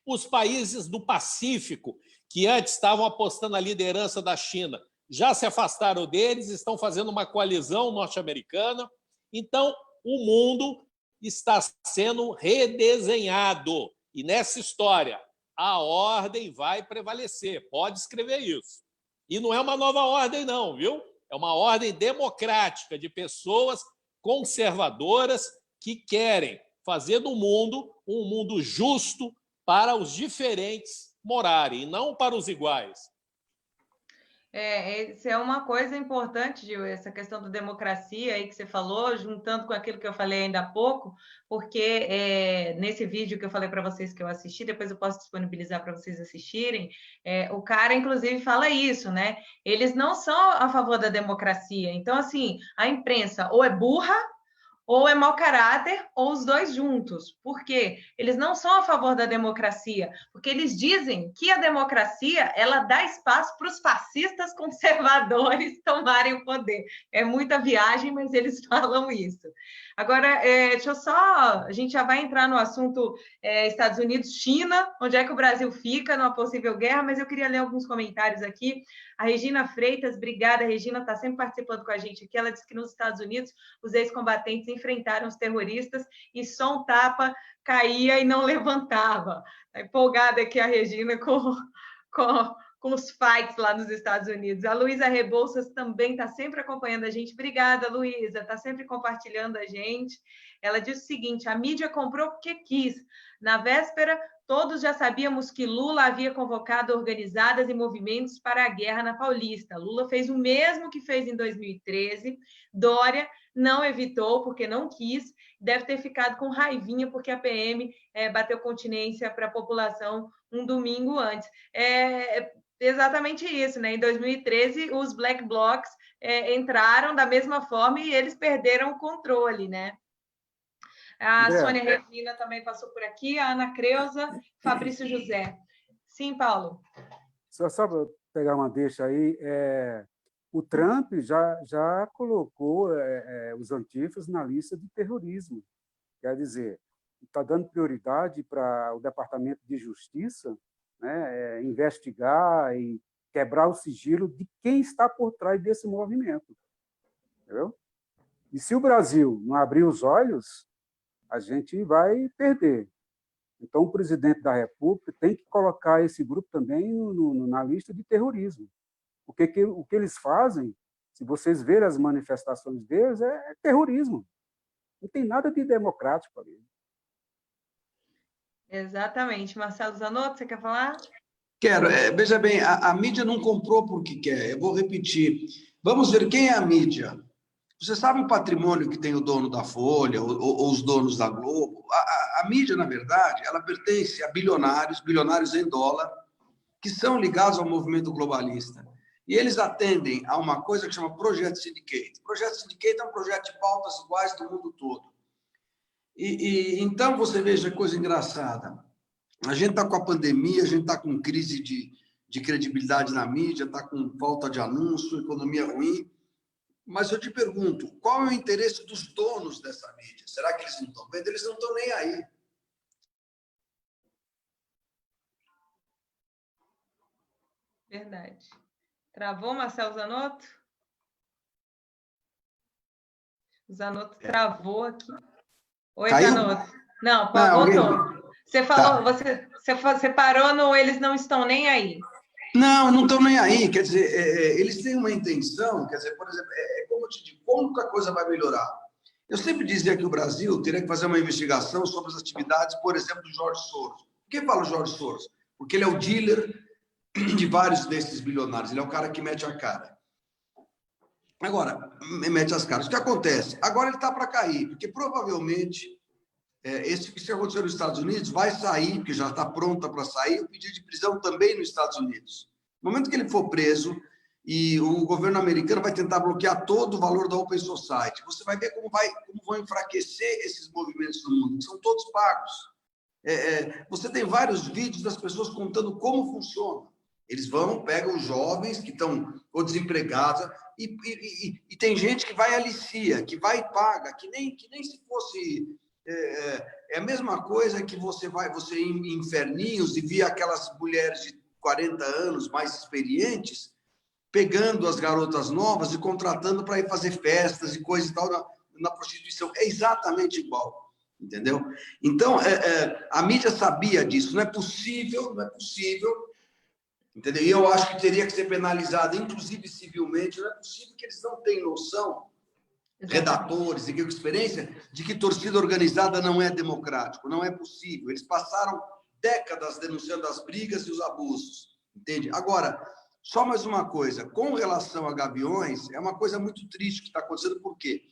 Os países do Pacífico, que antes estavam apostando na liderança da China, já se afastaram deles, estão fazendo uma coalizão norte-americana. Então, o mundo está sendo redesenhado. E nessa história, a ordem vai prevalecer. Pode escrever isso. E não é uma nova ordem, não, viu? É uma ordem democrática de pessoas conservadoras que querem fazer do mundo um mundo justo para os diferentes morarem, e não para os iguais. Isso é uma coisa importante, Gil, essa questão da democracia aí que você falou, juntando com aquilo que eu falei ainda há pouco, porque nesse vídeo que eu falei para vocês que eu assisti, depois eu posso disponibilizar para vocês assistirem, o cara, inclusive, fala isso, né? Eles não são a favor da democracia. Então, assim, a imprensa ou é burra, ou é mau caráter, ou os dois juntos. Por quê? Eles não são a favor da democracia, porque eles dizem que a democracia ela dá espaço para os fascistas conservadores tomarem o poder. É muita viagem, mas eles falam isso. Agora, deixa eu só... A gente já vai entrar no assunto Estados Unidos-China, onde é que o Brasil fica numa possível guerra, mas eu queria ler alguns comentários aqui. A Regina Freitas, obrigada, Regina, está sempre participando com a gente aqui. Ela disse que nos Estados Unidos os ex-combatentes enfrentaram os terroristas e só um tapa caía e não levantava. Está empolgada aqui a Regina com os fights lá nos Estados Unidos. A Luísa Rebouças também está sempre acompanhando a gente. Obrigada, Luísa, está sempre compartilhando a gente. Ela diz o seguinte, a mídia comprou porque quis. Na véspera, todos já sabíamos que Lula havia convocado organizadas e movimentos para a guerra na Paulista. Lula fez o mesmo que fez em 2013. Dória não evitou porque não quis. Deve ter ficado com raivinha porque a PM bateu continência para a população um domingo antes. Exatamente isso, né? Em 2013, os Black Blocs entraram da mesma forma e eles perderam o controle, né? A Sônia Regina também passou por aqui, a Ana Creuza, Fabrício José. Sim, Paulo? Só para pegar uma deixa aí, o Trump já colocou os antifas na lista de terrorismo. Quer dizer, está dando prioridade para o Departamento de Justiça, né, investigar e quebrar o sigilo de quem está por trás desse movimento. Entendeu? E se o Brasil não abrir os olhos, a gente vai perder. Então, o presidente da República tem que colocar esse grupo também na lista de terrorismo. Porque o que eles fazem, se vocês verem as manifestações deles, é terrorismo. Não tem nada de democrático ali. Exatamente. Marcelo Zanotto, você quer falar? Quero. Veja bem, a mídia não comprou porque quer. Eu vou repetir. Vamos ver quem é a mídia. Você sabe o patrimônio que tem o dono da Folha ou os donos da Globo? A mídia, na verdade, ela pertence a bilionários em dólar, que são ligados ao movimento globalista. E eles atendem a uma coisa que chama Project Syndicate. Project Syndicate é um projeto de pautas iguais do mundo todo. Então, você veja que coisa engraçada. A gente está com a pandemia, a gente está com crise de credibilidade na mídia, está com falta de anúncio, economia ruim. Mas eu te pergunto, qual é o interesse dos donos dessa mídia? Será que eles não estão vendo? Eles não estão nem aí. Verdade. Travou, Marcelo Zanotto? O Zanotto travou aqui. Oi, Caiu? Zanotto. Não, voltou. Você falou, você parou no eles não estão nem aí. Não estão nem aí. Quer dizer, eles têm uma intenção, quer dizer, por exemplo, como eu te digo, como que a coisa vai melhorar? Eu sempre dizia que o Brasil teria que fazer uma investigação sobre as atividades, por exemplo, do Jorge Soros. Por que falo Jorge Soros? Porque ele é o dealer de vários desses bilionários, ele é o cara que mete a cara. Agora, mete as caras. O que acontece? Agora ele está para cair, porque provavelmente esse que aconteceu nos Estados Unidos vai sair, porque já está pronta para sair, o pedido de prisão também nos Estados Unidos. No momento que ele for preso, e o governo americano vai tentar bloquear todo o valor da Open Society, você vai ver como vão enfraquecer esses movimentos no mundo, que são todos pagos. Você tem vários vídeos das pessoas contando como funciona. Eles pegam os jovens que estão ou desempregados, e tem gente que vai alicia, que vai e paga, que nem se fosse É a mesma coisa que você ir em Inferninhos e via aquelas mulheres de 40 anos mais experientes pegando as garotas novas e contratando para ir fazer festas e coisa e tal na prostituição. É exatamente igual, entendeu? Então, a mídia sabia disso. Não é possível, entendeu? E eu acho que teria que ser penalizado, inclusive civilmente. Não é possível que eles não tenham noção, redatores e que experiência, de que torcida organizada não é democrático. Não é possível. Eles passaram décadas denunciando as brigas e os abusos, entende? Agora, só mais uma coisa, com relação a Gaviões, é uma coisa muito triste que está acontecendo. Por quê?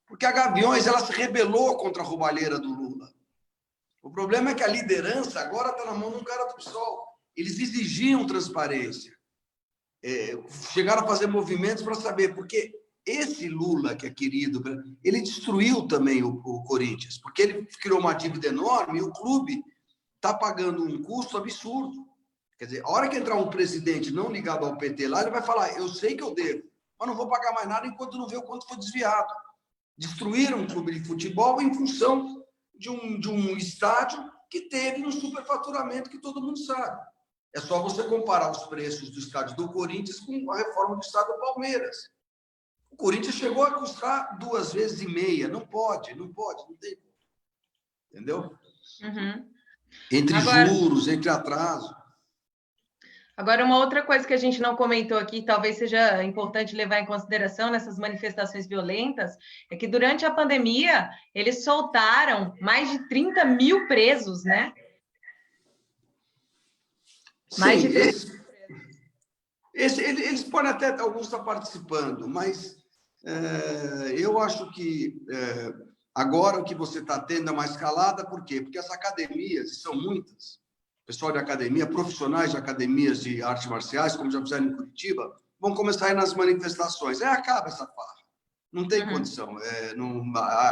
Porque a Gaviões ela se rebelou contra a roubalheira do Lula. O problema é que a liderança agora está na mão de um cara do PSOL. Eles exigiam transparência. Chegaram a fazer movimentos para saber, porque esse Lula, que é querido, ele destruiu também o Corinthians, porque ele criou uma dívida enorme e o clube está pagando um custo absurdo. Quer dizer, a hora que entrar um presidente não ligado ao PT lá, ele vai falar, eu sei que eu devo, mas não vou pagar mais nada enquanto não ver o quanto foi desviado. Destruíram um clube de futebol em função de um estádio que teve um superfaturamento que todo mundo sabe. É só você comparar os preços do estádio do Corinthians com a reforma do estádio do Palmeiras. O Corinthians chegou a custar 2,5 vezes. Não pode, não tem. Entendeu? Uhum. Entre juros, entre atraso. Agora, uma outra coisa que a gente não comentou aqui, talvez seja importante levar em consideração nessas manifestações violentas, é que durante a pandemia eles soltaram mais de 30 mil presos, né? Mais de 30 mil presos. Eles podem até, alguns estar participando, mas eu acho que agora o que você está tendo é uma escalada, por quê? Porque as academias, e são muitas, pessoal de academia, profissionais de academias de artes marciais, como já fizeram em Curitiba, vão começar a ir nas manifestações. Aí acaba essa farra. Não tem condição.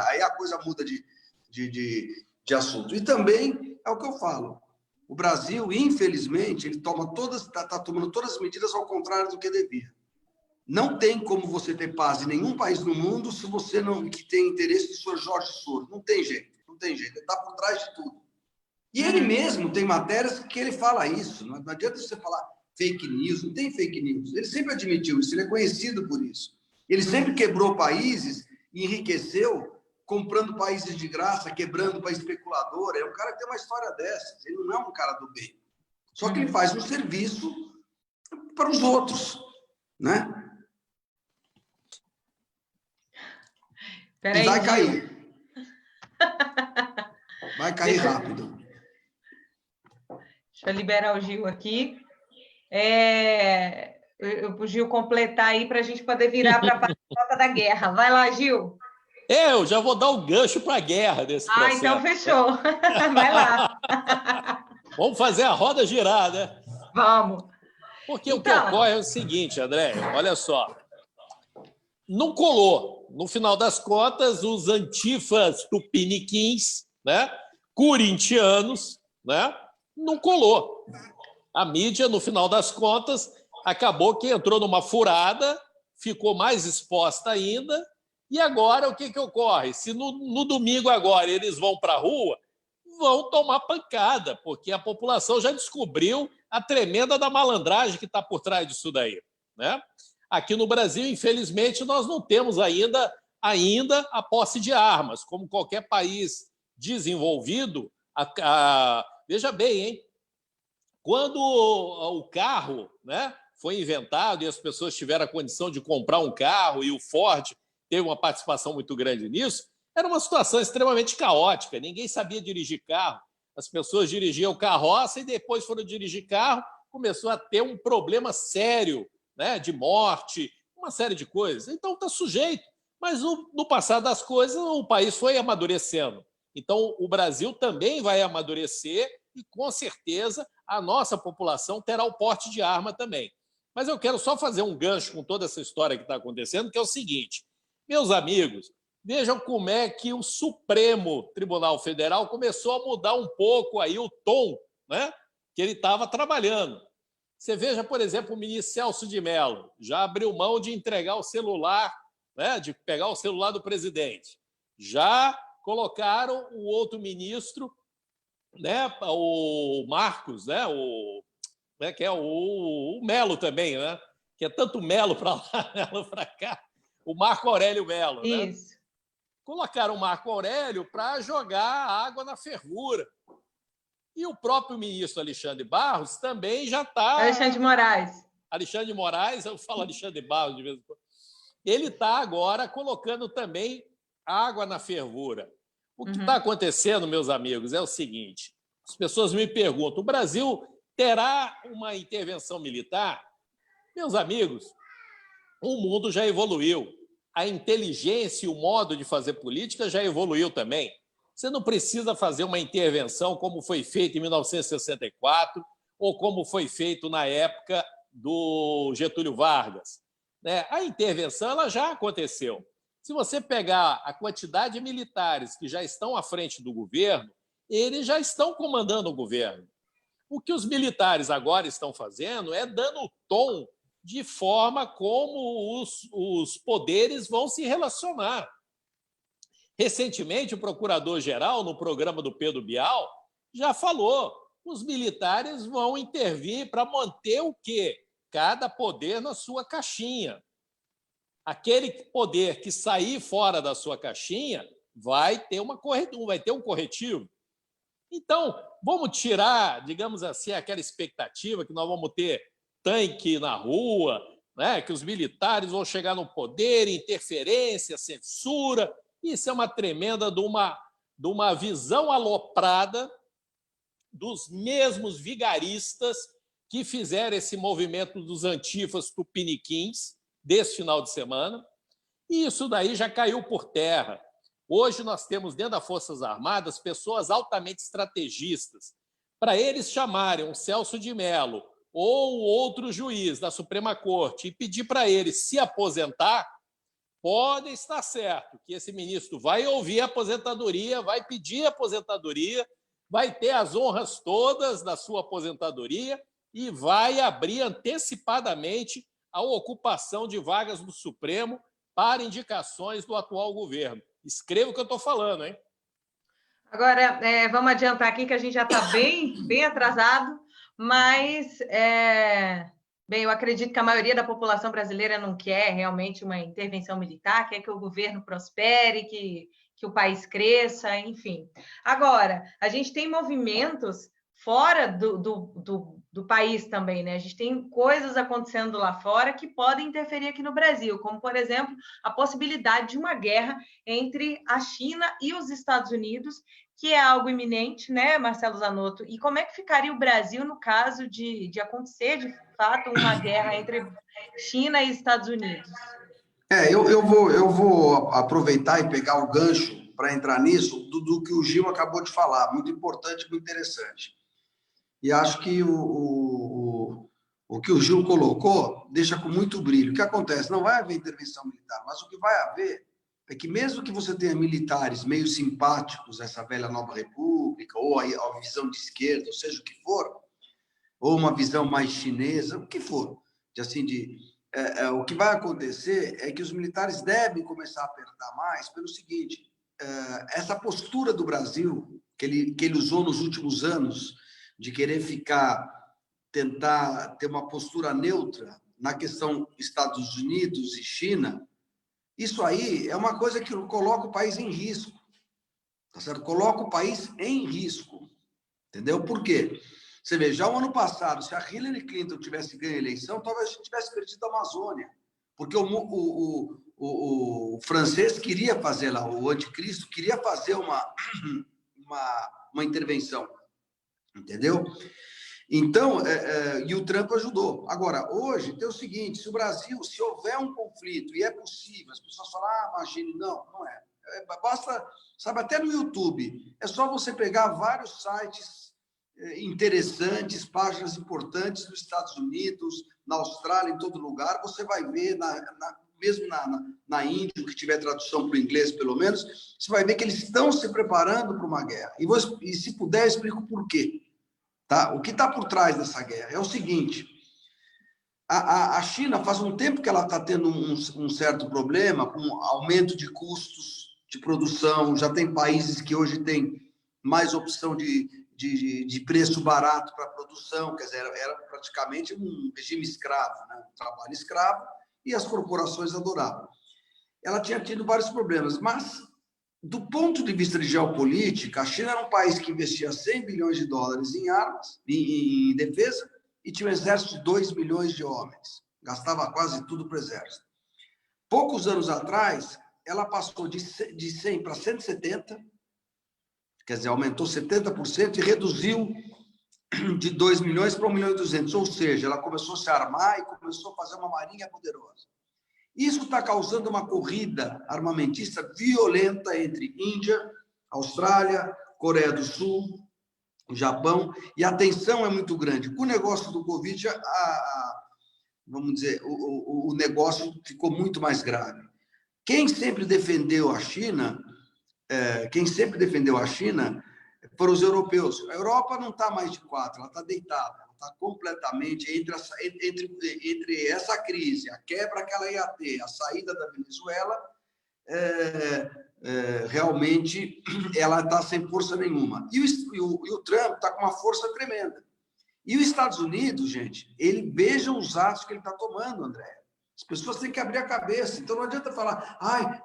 Aí a coisa muda de assunto. E também é o que eu falo. O Brasil, infelizmente, ele está tomando todas as medidas ao contrário do que devia. Não tem como você ter paz em nenhum país do mundo se você não que tem interesse do senhor Jorge Soros. Não tem jeito. Ele está por trás de tudo. E ele mesmo tem matérias que ele fala isso. Não adianta você falar fake news, não tem fake news. Ele sempre admitiu isso, ele é conhecido por isso. Ele sempre quebrou países e enriqueceu comprando países de graça, quebrando para especulador. É um cara que tem uma história dessas. Ele não é um cara do bem. Só que ele faz um serviço para os outros, né? Peraí, e vai cair. Vai cair rápido. Deixa eu liberar o Gil aqui. O Gil completar aí para a gente poder virar para a pauta da guerra. Vai lá, Gil. Eu já vou dar um gancho para a guerra desse processo. Então fechou. Vai lá. Vamos fazer a roda girar, né? Vamos. Porque o que ocorre é o seguinte, André, olha só. Não colou. No final das contas, os antifas tupiniquins, né, corintianos, né, não colou. A mídia, no final das contas, acabou que entrou numa furada, ficou mais exposta ainda, e agora o que ocorre? Se no domingo agora eles vão para a rua, vão tomar pancada, porque a população já descobriu a tremenda da malandragem que está por trás disso daí, né? Aqui no Brasil, infelizmente, nós não temos ainda a posse de armas, como qualquer país desenvolvido. Veja bem, hein? Quando o carro, né, foi inventado e as pessoas tiveram a condição de comprar um carro e o Ford teve uma participação muito grande nisso, era uma situação extremamente caótica. Ninguém sabia dirigir carro. As pessoas dirigiam carroça e depois foram dirigir carro, começou a ter um problema sério, né, de morte, uma série de coisas. Então está sujeito. Mas no passar das coisas, o país foi amadurecendo. Então o Brasil também vai amadurecer e, com certeza, a nossa população terá o porte de arma também. Mas eu quero só fazer um gancho com toda essa história que está acontecendo, que é o seguinte, meus amigos, vejam como é que o Supremo Tribunal Federal começou a mudar um pouco aí o tom, né, que ele estava trabalhando. Você veja, por exemplo, o ministro Celso de Mello já abriu mão de entregar o celular, né, de pegar o celular do presidente. Já colocaram o outro ministro, né, o Marcos, né, que é o Melo também, né, que é tanto Melo para lá, Melo para cá, o Marco Aurélio Melo. Isso. Né? Colocaram o Marco Aurélio para jogar água na fervura. E o próprio ministro Alexandre Barros também já está... Alexandre de Moraes. Alexandre de Moraes, eu falo Alexandre Barros de vez em quando. Ele está agora colocando também água na fervura. O que está acontecendo, meus amigos, é o seguinte: as pessoas me perguntam, o Brasil terá uma intervenção militar? Meus amigos, o mundo já evoluiu. A inteligência e o modo de fazer política já evoluiu também. Você não precisa fazer uma intervenção como foi feito em 1964 ou como foi feito na época do Getúlio Vargas. Né? A intervenção ela já aconteceu. Se você pegar a quantidade de militares que já estão à frente do governo, eles já estão comandando o governo. O que os militares agora estão fazendo é dando o tom de forma como os poderes vão se relacionar. Recentemente, o procurador-geral, no programa do Pedro Bial, já falou: os militares vão intervir para manter o quê? Cada poder na sua caixinha. Aquele poder que sair fora da sua caixinha vai ter um corretivo. Então, vamos tirar, digamos assim, aquela expectativa que nós vamos ter tanque na rua, né? Que os militares vão chegar no poder, interferência, censura. Isso é uma tremenda de uma visão aloprada dos mesmos vigaristas que fizeram esse movimento dos antifas tupiniquins desse final de semana, e isso daí já caiu por terra. Hoje nós temos dentro das Forças Armadas pessoas altamente estrategistas. Para eles chamarem um Celso de Mello ou outro juiz da Suprema Corte e pedir para ele se aposentar, pode estar certo que esse ministro vai ouvir a aposentadoria, vai pedir a aposentadoria, vai ter as honras todas da sua aposentadoria e vai abrir antecipadamente a ocupação de vagas do Supremo para indicações do atual governo. Escreva o que eu estou falando, hein? Agora, vamos adiantar aqui que a gente já está bem atrasado, mas, bem, eu acredito que a maioria da população brasileira não quer realmente uma intervenção militar, quer que o governo prospere, que o país cresça, enfim. Agora, a gente tem movimentos fora do país também, né? A gente tem coisas acontecendo lá fora que podem interferir aqui no Brasil, como, por exemplo, a possibilidade de uma guerra entre a China e os Estados Unidos, que é algo iminente, né, Marcelo Zanotto? E como é que ficaria o Brasil no caso de acontecer, de fato, uma guerra entre China e Estados Unidos? Eu vou aproveitar e pegar o gancho para entrar nisso do que o Gil acabou de falar, muito importante, muito interessante. E acho que o que o Gil colocou deixa com muito brilho. O que acontece? Não vai haver intervenção militar, mas o que vai haver é que mesmo que você tenha militares meio simpáticos a essa velha nova república, ou a visão de esquerda, ou seja o que for, ou uma visão mais chinesa, o que for, o que vai acontecer é que os militares devem começar a apertar mais pelo seguinte: essa postura do Brasil, que ele usou nos últimos anos, de querer tentar ter uma postura neutra na questão Estados Unidos e China, isso aí é uma coisa que coloca o país em risco, tá certo? Coloca o país em risco, entendeu? Por quê? Você vê, já o ano passado, se a Hillary Clinton tivesse ganho a eleição, talvez a gente tivesse perdido a Amazônia, porque o francês queria fazer lá, o anticristo queria fazer uma intervenção, entendeu? Então, e o Trump ajudou. Agora, hoje tem o seguinte: se o Brasil, se houver um conflito, e é possível, as pessoas falam, imagine, não é. Basta, sabe, até no YouTube, é só você pegar vários sites interessantes, páginas importantes nos Estados Unidos, na Austrália, em todo lugar, você vai ver, mesmo na Índia, que tiver tradução para o inglês, pelo menos, você vai ver que eles estão se preparando para uma guerra. E se puder, eu explico por quê. Tá? O que está por trás dessa guerra é o seguinte: a China faz um tempo que ela está tendo um certo problema com aumento de custos de produção, já tem países que hoje têm mais opção de preço barato para a produção, quer dizer, era praticamente um regime escravo, né? Um trabalho escravo, e as corporações adoravam. Ela tinha tido vários problemas, mas, do ponto de vista de geopolítica, a China era um país que investia 100 bilhões de dólares em armas, em defesa, e tinha um exército de 2 milhões de homens. Gastava quase tudo para o exército. Poucos anos atrás, ela passou de 100 para 170, quer dizer, aumentou 70% e reduziu de 2 milhões para 1 milhão e 200, ou seja, ela começou a se armar e começou a fazer uma marinha poderosa. Isso está causando uma corrida armamentista violenta entre Índia, Austrália, Coreia do Sul, Japão, e a tensão é muito grande. Com o negócio do Covid, vamos dizer, o negócio ficou muito mais grave. Quem sempre defendeu a China foram os europeus. A Europa não está mais de 4, ela está deitada, ela está completamente entre essa crise, a quebra que ela ia ter, a saída da Venezuela, realmente ela está sem força nenhuma. E o Trump está com uma força tremenda. E os Estados Unidos, gente, vejam os atos que ele está tomando, André. As pessoas têm que abrir a cabeça. Então não adianta falar,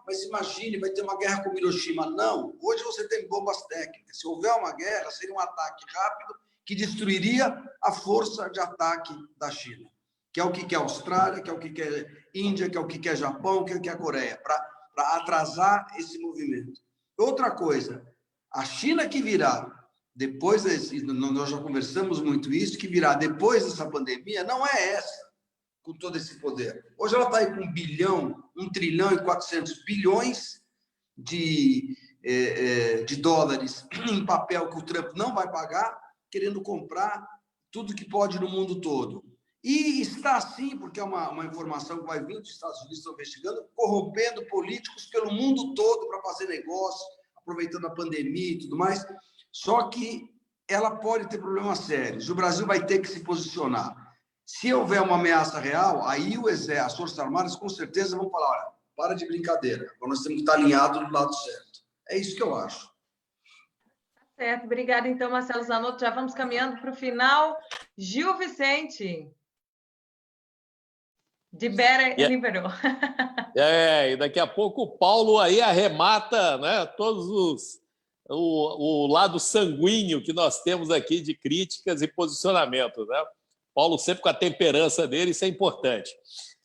mas imagine, vai ter uma guerra com Hiroshima. Não, hoje você tem bombas técnicas. Se houver uma guerra, seria um ataque rápido que destruiria a força de ataque da China, que é o que quer a Austrália, que é o que quer a Índia, que é o que quer o Japão, que é o que quer a Coreia, para atrasar esse movimento. Outra coisa, a China que virá depois, nós já conversamos muito isso, que virá depois dessa pandemia, não é essa, com todo esse poder. Hoje ela está aí com 1 trilhão e 400 bilhões de dólares em papel que o Trump não vai pagar, querendo comprar tudo que pode no mundo todo. E está assim, porque é uma informação que vai vir dos Estados Unidos, estão investigando, corrompendo políticos pelo mundo todo para fazer negócio, aproveitando a pandemia e tudo mais. Só que ela pode ter problemas sérios. O Brasil vai ter que se posicionar. Se houver uma ameaça real, aí o Exército, as Forças Armadas, com certeza vão falar, olha, para de brincadeira, agora nós temos que estar alinhados do lado certo. É isso que eu acho. Certo, obrigada então, Marcelo Zanotto. Já vamos caminhando para o final. Gil Vicente, de Bera liberou. E daqui a pouco o Paulo aí arremata, né, todos o lado sanguíneo que nós temos aqui de críticas e posicionamentos, né? Paulo sempre com a temperança dele, isso é importante.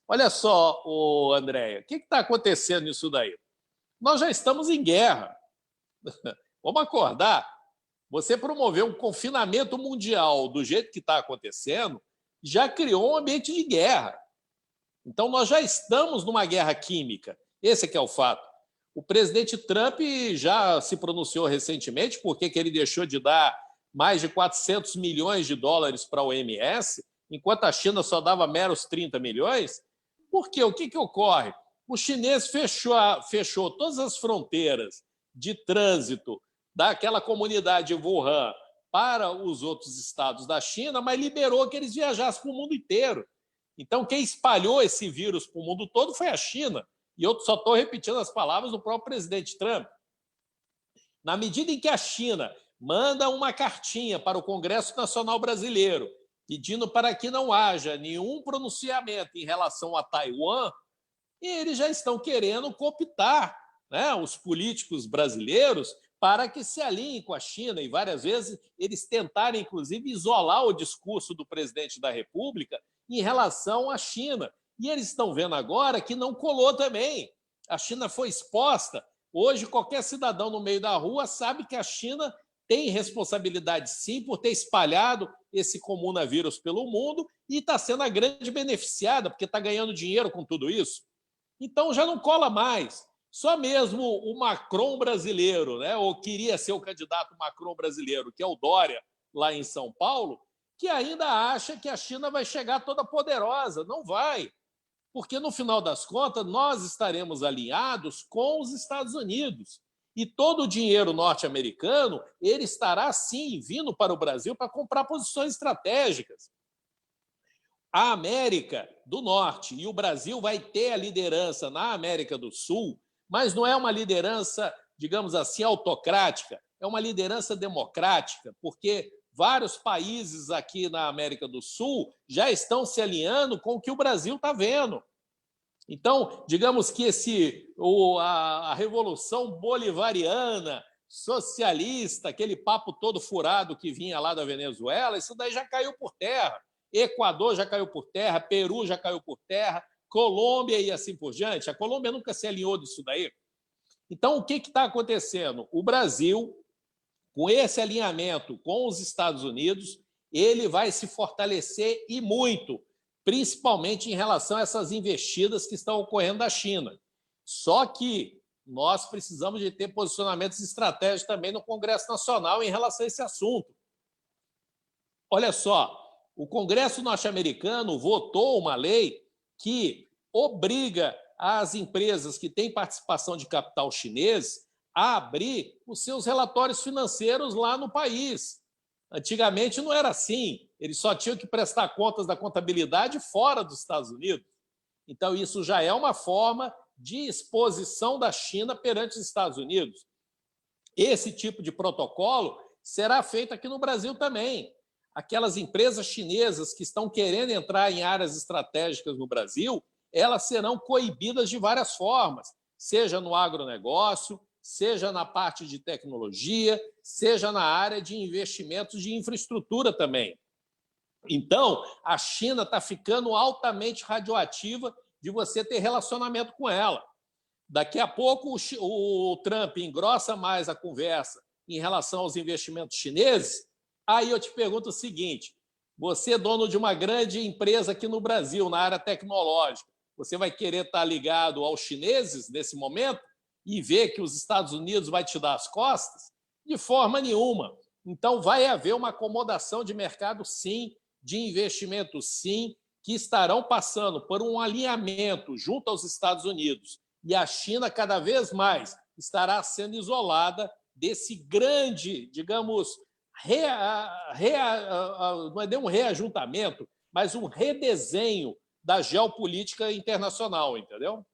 Olha só, Andréia, o que está acontecendo nisso daí? Nós já estamos em guerra. Vamos acordar. Você promover um confinamento mundial do jeito que está acontecendo já criou um ambiente de guerra. Então, nós já estamos numa guerra química. Esse é que é o fato. O presidente Trump já se pronunciou recentemente porque que ele deixou de dar mais de 400 milhões de dólares para a OMS, enquanto a China só dava meros 30 milhões. Por quê? O que ocorre? O chinês fechou todas as fronteiras de trânsito daquela comunidade Wuhan para os outros estados da China, mas liberou que eles viajassem para o mundo inteiro. Então, quem espalhou esse vírus para o mundo todo foi a China. E eu só estou repetindo as palavras do próprio presidente Trump. Na medida em que a China manda uma cartinha para o Congresso Nacional Brasileiro pedindo para que não haja nenhum pronunciamento em relação a Taiwan, eles já estão querendo cooptar, né, os políticos brasileiros para que se alinhem com a China, e várias vezes eles tentaram, inclusive, isolar o discurso do presidente da República em relação à China. E eles estão vendo agora que não colou também. A China foi exposta. Hoje, qualquer cidadão no meio da rua sabe que a China tem responsabilidade, sim, por ter espalhado esse coronavírus pelo mundo e está sendo a grande beneficiada, porque está ganhando dinheiro com tudo isso. Então, já não cola mais. Só mesmo o Macron brasileiro, né, ou queria ser o candidato Macron brasileiro, que é o Dória, lá em São Paulo, que ainda acha que a China vai chegar toda poderosa. Não vai. Porque, no final das contas, nós estaremos alinhados com os Estados Unidos. E todo o dinheiro norte-americano ele estará, sim, vindo para o Brasil para comprar posições estratégicas. A América do Norte e o Brasil vai ter a liderança na América do Sul mas não é uma liderança, digamos assim, autocrática, é uma liderança democrática, porque vários países aqui na América do Sul já estão se alinhando com o que o Brasil está vendo. Então, digamos que a revolução bolivariana, socialista, aquele papo todo furado que vinha lá da Venezuela, isso daí já caiu por terra. Equador já caiu por terra, Peru já caiu por terra, Colômbia e assim por diante. A Colômbia nunca se alinhou disso daí. Então, o que está acontecendo? O Brasil, com esse alinhamento com os Estados Unidos, ele vai se fortalecer e muito, principalmente em relação a essas investidas que estão ocorrendo da China. Só que nós precisamos de ter posicionamentos estratégicos também no Congresso Nacional em relação a esse assunto. Olha só, o Congresso norte-americano votou uma lei que obriga as empresas que têm participação de capital chinês a abrir os seus relatórios financeiros lá no país. Antigamente não era assim, eles só tinham que prestar contas da contabilidade fora dos Estados Unidos. Então, isso já é uma forma de exposição da China perante os Estados Unidos. Esse tipo de protocolo será feito aqui no Brasil também. Aquelas empresas chinesas que estão querendo entrar em áreas estratégicas no Brasil, elas serão coibidas de várias formas, seja no agronegócio, seja na parte de tecnologia, seja na área de investimentos de infraestrutura também. Então, a China está ficando altamente radioativa de você ter relacionamento com ela. Daqui a pouco o Trump engrossa mais a conversa em relação aos investimentos chineses. Aí eu te pergunto o seguinte, você é dono de uma grande empresa aqui no Brasil, na área tecnológica, você vai querer estar ligado aos chineses nesse momento e ver que os Estados Unidos vai te dar as costas? De forma nenhuma. Então, vai haver uma acomodação de mercado, sim, de investimento, sim, que estarão passando por um alinhamento junto aos Estados Unidos. E a China, cada vez mais, estará sendo isolada desse grande, digamos, não é nem um reajuntamento, mas um redesenho da geopolítica internacional, entendeu?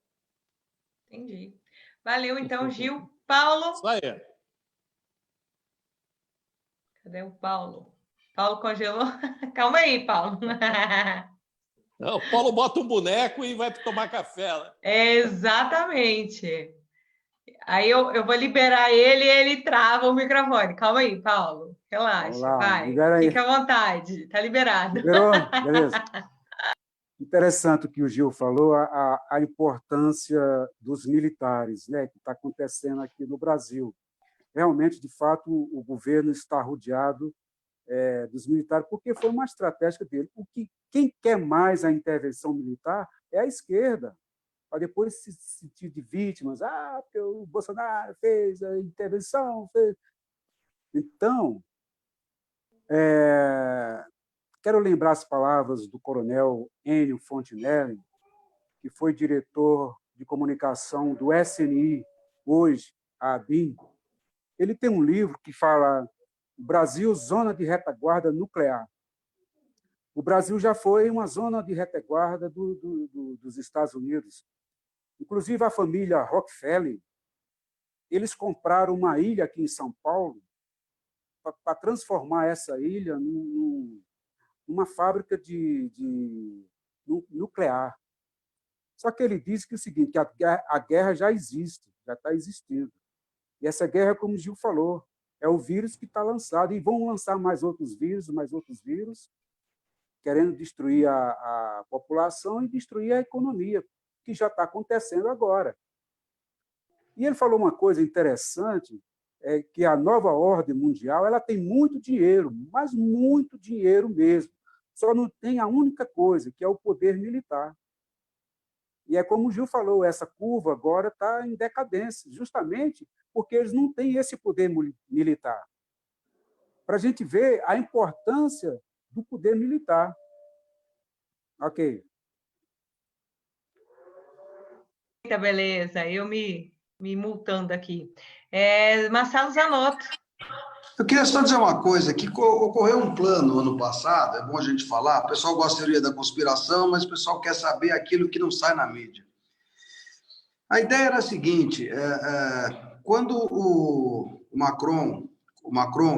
Entendi. Valeu, então, Gil. Paulo? Isso aí. Cadê o Paulo? Paulo congelou? Calma aí, Paulo. Não, o Paulo bota um boneco e vai tomar café. Né? Exatamente. Aí eu vou liberar ele e ele trava o microfone. Calma aí, Paulo. Relaxa, Olá, vai. Fica à vontade. Está liberado. Liberou? Beleza. Interessante o que o Gil falou, a importância dos militares, né, que está acontecendo aqui no Brasil. Realmente, de fato, o governo está rodeado dos militares, porque foi uma estratégia dele. Quem quer mais a intervenção militar é a esquerda, para depois se sentir de vítimas. Porque o Bolsonaro fez a intervenção. Então, quero lembrar as palavras do coronel Enio Fontinelli, que foi diretor de comunicação do SNI, hoje, a ABIN. Ele tem um livro que fala o Brasil, zona de retaguarda nuclear. O Brasil já foi uma zona de retaguarda dos Estados Unidos. Inclusive, a família Rockefeller, eles compraram uma ilha aqui em São Paulo para transformar essa ilha numa fábrica de nuclear. Só que ele diz que o seguinte, que a guerra já existe, já está existindo. E essa guerra, como o Gil falou, é o vírus que está lançado, e vão lançar mais outros vírus, querendo destruir a população e destruir a economia, que já está acontecendo agora. E ele falou uma coisa interessante, que a nova ordem mundial ela tem muito dinheiro, mas muito dinheiro mesmo. Só não tem a única coisa, que é o poder militar. E é como o Gil falou, essa curva agora está em decadência, justamente porque eles não têm esse poder militar. Para a gente ver a importância do poder militar. Ok. Eita, beleza. Eu me multando aqui. Marcelo Zanotto. Eu queria só dizer uma coisa, que ocorreu um plano ano passado, é bom a gente falar, o pessoal gosta de teoria da conspiração, mas o pessoal quer saber aquilo que não sai na mídia. A ideia era a seguinte, quando o Macron,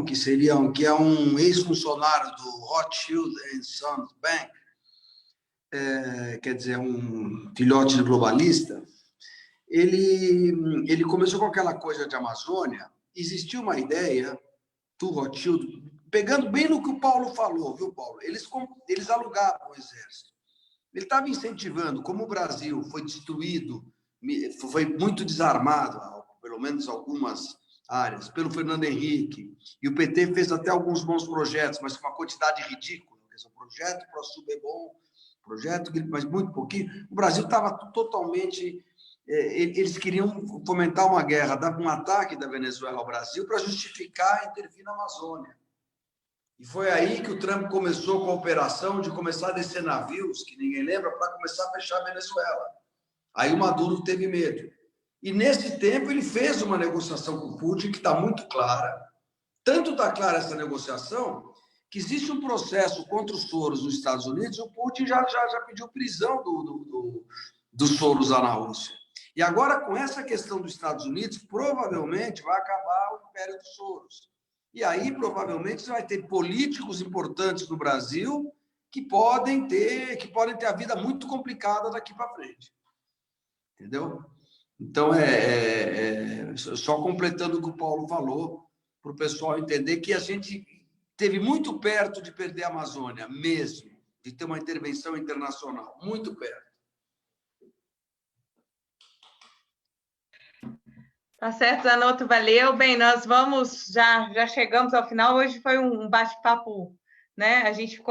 que é um ex-funcionário do Rothschild & Sons Bank, quer dizer, um filhote globalista, ele começou com aquela coisa de Amazônia. Existia uma ideia do Rothschild, pegando bem no que o Paulo falou, viu, Paulo? Eles alugavam o exército. Ele estava incentivando, como o Brasil foi destruído, foi muito desarmado, pelo menos algumas áreas, pelo Fernando Henrique, e o PT fez até alguns bons projetos, mas com uma quantidade ridícula. O projeto para o Sul é bom, projeto, mas muito pouquinho. O Brasil estava totalmente... Eles queriam fomentar uma guerra, dar um ataque da Venezuela ao Brasil para justificar intervir na Amazônia. E foi aí que o Trump começou com a operação de começar a descer navios, que ninguém lembra, para começar a fechar a Venezuela. Aí o Maduro teve medo. E, nesse tempo, ele fez uma negociação com o Putin, que está muito clara. Tanto está clara essa negociação, que existe um processo contra os Soros nos Estados Unidos, e o Putin já pediu prisão do Soros lá na Rússia. E agora, com essa questão dos Estados Unidos, provavelmente vai acabar o império dos Soros. E aí, provavelmente, você vai ter políticos importantes no Brasil que podem ter a vida muito complicada daqui para frente. Entendeu? Então, só completando o que o Paulo falou, para o pessoal entender que a gente esteve muito perto de perder a Amazônia, mesmo, de ter uma intervenção internacional, muito perto. Tá certo, Zanotto, valeu. Bem, nós já chegamos ao final. Hoje foi um bate-papo, né? A gente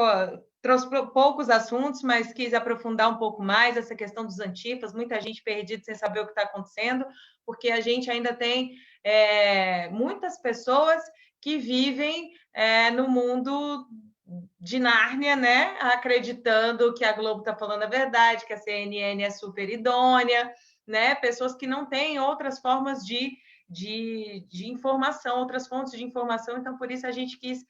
trouxe poucos assuntos, mas quis aprofundar um pouco mais essa questão dos antifas. Muita gente perdida sem saber o que está acontecendo, porque a gente ainda tem muitas pessoas que vivem no mundo de Nárnia, né? Acreditando que a Globo está falando a verdade, que a CNN é super idônea, né? Pessoas que não têm outras formas de informação, outras fontes de informação. Então, por isso, a gente quis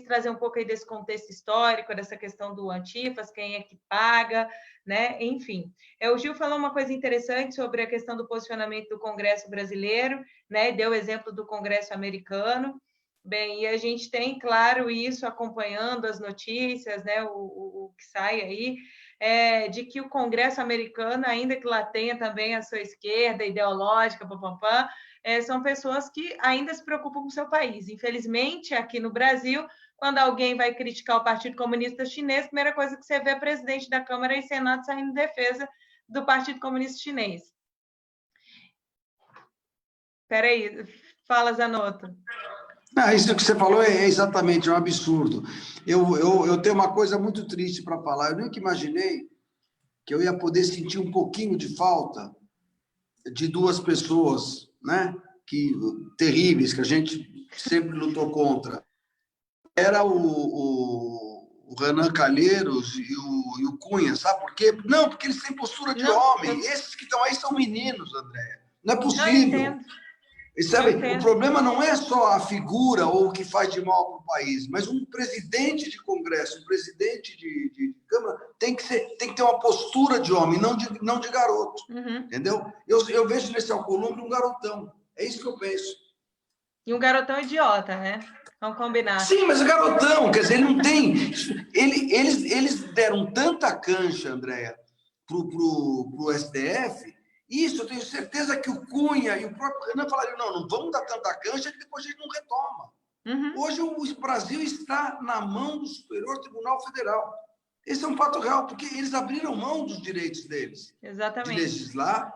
trazer um pouco aí desse contexto histórico, dessa questão do antifas, quem é que paga, né? Enfim. O Gil falou uma coisa interessante sobre a questão do posicionamento do Congresso brasileiro, né? Deu o exemplo do Congresso americano. Bem, e a gente tem, claro, isso acompanhando as notícias, né? O que sai aí, de que o Congresso americano, ainda que lá tenha também a sua esquerda ideológica, são pessoas que ainda se preocupam com o seu país. Infelizmente, aqui no Brasil, quando alguém vai criticar o Partido Comunista Chinês, a primeira coisa que você vê é presidente da Câmara e Senado saindo em defesa do Partido Comunista Chinês. Espera aí, fala, Zanotto. Isso que você falou é exatamente um absurdo. Eu tenho uma coisa muito triste para falar. Eu nunca imaginei que eu ia poder sentir um pouquinho de falta de duas pessoas, né, terríveis, que a gente sempre lutou contra. Era o Renan Calheiros e o Cunha, sabe por quê? Não, porque eles têm postura de homem. Esses que estão aí são meninos, André. Não é possível. E sabe, o problema não é só a figura ou o que faz de mal para o país, mas um presidente de Congresso, um presidente de Câmara, tem que ter uma postura de homem, não de garoto. Uhum. Entendeu? Eu vejo nesse Alcolumbre um garotão. É isso que eu penso. E um garotão idiota, né? Vamos combinar. Sim, mas o garotão, quer dizer, ele não tem... Eles deram tanta cancha, Andréia, pro STF... Isso, eu tenho certeza que o Cunha e o próprio Renan falariam, não vamos dar tanta cancha que depois a gente não retoma. Uhum. Hoje o Brasil está na mão do Superior Tribunal Federal. Esse é um fato real, porque eles abriram mão dos direitos deles. Exatamente. De legislar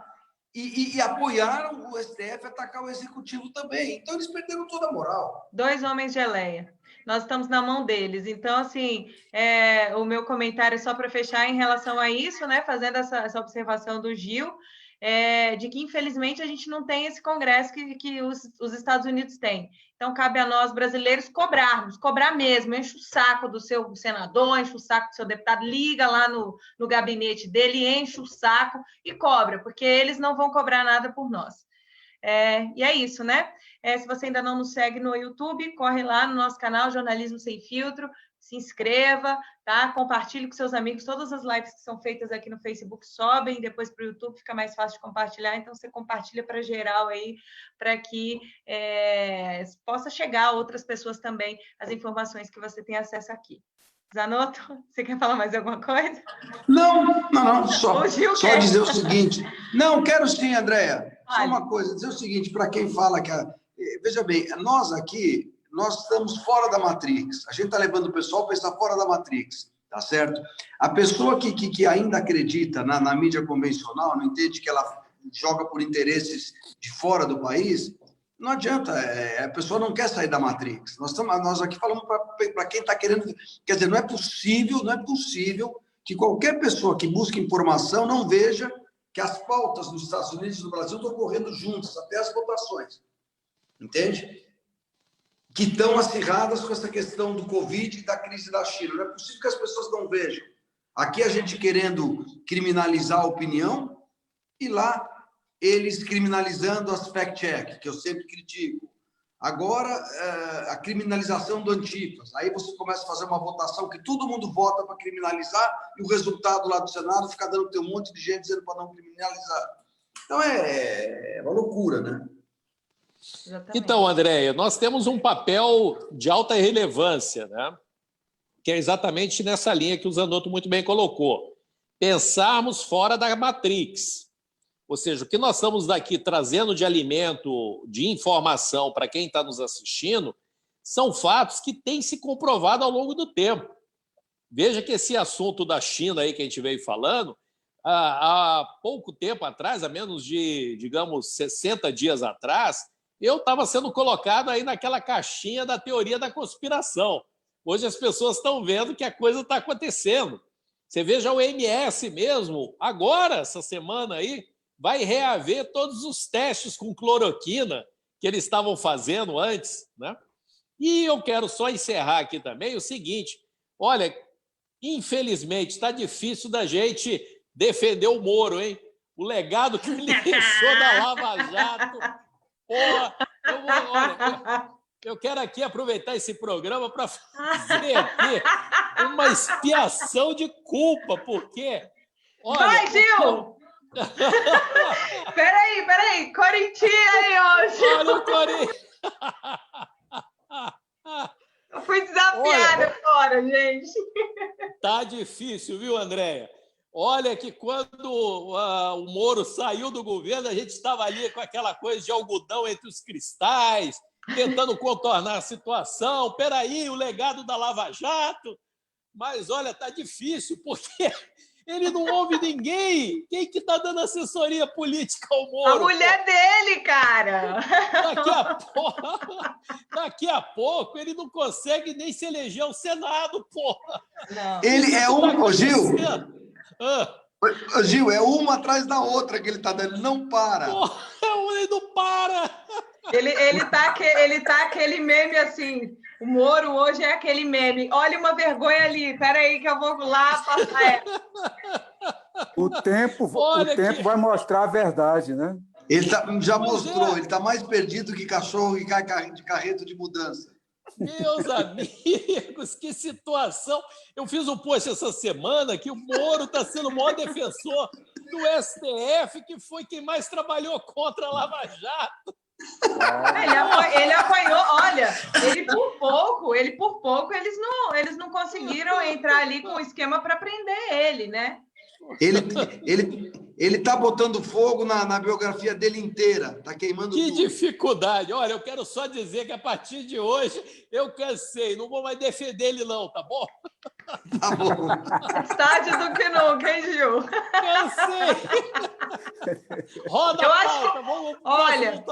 e apoiaram o STF atacar o Executivo também. Então, eles perderam toda a moral. 2 homens de geleia. Nós estamos na mão deles. Então, assim, o meu comentário é só para fechar em relação a isso, né? Fazendo essa observação do Gil, de que, infelizmente, a gente não tem esse Congresso que os Estados Unidos têm. Então, cabe a nós, brasileiros, cobrar mesmo, enche o saco do seu senador, enche o saco do seu deputado, liga lá no gabinete dele, enche o saco e cobra, porque eles não vão cobrar nada por nós. E é isso, né? Se você ainda não nos segue no YouTube, corre lá no nosso canal Jornalismo Sem Filtro, se inscreva, tá? Compartilhe com seus amigos. Todas as lives que são feitas aqui no Facebook sobem, depois para o YouTube fica mais fácil de compartilhar, então você compartilha para geral aí, para que possa chegar a outras pessoas também as informações que você tem acesso aqui. Zanotto, você quer falar mais alguma coisa? Não, só dizer o seguinte. Não, quero sim, Andréia. Só uma coisa, dizer o seguinte, para quem fala que... Veja bem, nós aqui, nós estamos fora da Matrix. A gente está levando o pessoal para estar fora da Matrix, tá certo? A pessoa que ainda acredita na mídia convencional, não entende que ela joga por interesses de fora do país, não adianta, a pessoa não quer sair da Matrix. Nós aqui falamos para quem está querendo... Quer dizer, não é possível que qualquer pessoa que busque informação não veja que as pautas nos Estados Unidos e no Brasil estão correndo juntas, até as votações. Entende? Que estão acirradas com essa questão do Covid e da crise da China. Não é possível que as pessoas não vejam. Aqui a gente querendo criminalizar a opinião e lá eles criminalizando as fact-check, que eu sempre critico. Agora, a criminalização do Antifas. Aí você começa a fazer uma votação que todo mundo vota para criminalizar e o resultado lá do Senado fica dando um monte de gente dizendo para não criminalizar. Então, é uma loucura, né? Exatamente. Então, Andréia, nós temos um papel de alta relevância, né? Que é exatamente nessa linha que o Zanotto muito bem colocou. Pensarmos fora da Matrix. Ou seja, o que nós estamos daqui trazendo de alimento, de informação para quem está nos assistindo, são fatos que têm se comprovado ao longo do tempo. Veja que esse assunto da China aí que a gente veio falando, há pouco tempo atrás, há menos de, digamos, 60 dias atrás, eu estava sendo colocado aí naquela caixinha da teoria da conspiração. Hoje as pessoas estão vendo que a coisa está acontecendo. Você veja o MS mesmo, agora, essa semana aí, vai reaver todos os testes com cloroquina que eles estavam fazendo antes, né? E eu quero só encerrar aqui também o seguinte, olha, infelizmente está difícil da gente defender o Moro, hein? O legado que ele deixou da Lava Jato. Porra, eu quero aqui aproveitar esse programa para fazer aqui uma expiação de culpa, porque... Olha, vai, Gil! Peraí, Corinthians aí hoje. Olha o Corinthians. Eu fui desafiada fora, gente. Tá difícil, viu, Andréia? Olha que quando o Moro saiu do governo, a gente estava ali com aquela coisa de algodão entre os cristais, tentando contornar a situação. Peraí, o legado da Lava Jato. Mas, olha, tá difícil, porque... ele não ouve ninguém. Quem que está dando assessoria política ao Moro? A mulher dele, cara. Daqui a pouco ele não consegue nem se eleger ao Senado, porra. Não. Ele é Ô, Gil. Ô, Gil, é uma atrás da outra que ele está dando. Ele não para. Porra, ele não para. Ele tá aquele meme assim... O Moro hoje é aquele meme. Olha uma vergonha ali. Espera aí que eu vou lá passar. O tempo vai mostrar a verdade, né? Ele já mostrou. Ele está mais perdido que cachorro que cai de carreto de mudança. Meus amigos, que situação. Eu fiz um post essa semana que o Moro está sendo o maior defensor do STF, que foi quem mais trabalhou contra a Lava Jato. Ele apanhou, olha, ele por pouco eles não conseguiram entrar ali com o esquema para prender ele, né? Ele tá botando fogo na biografia dele inteira, tá queimando tudo. Que dificuldade. Olha, eu quero só dizer que a partir de hoje eu cansei, não vou mais defender ele não, tá bom? Tá bom. Estádio do que nunca, hein, Gil? Cansei. Roda eu a acho pauta, que... vamos olha,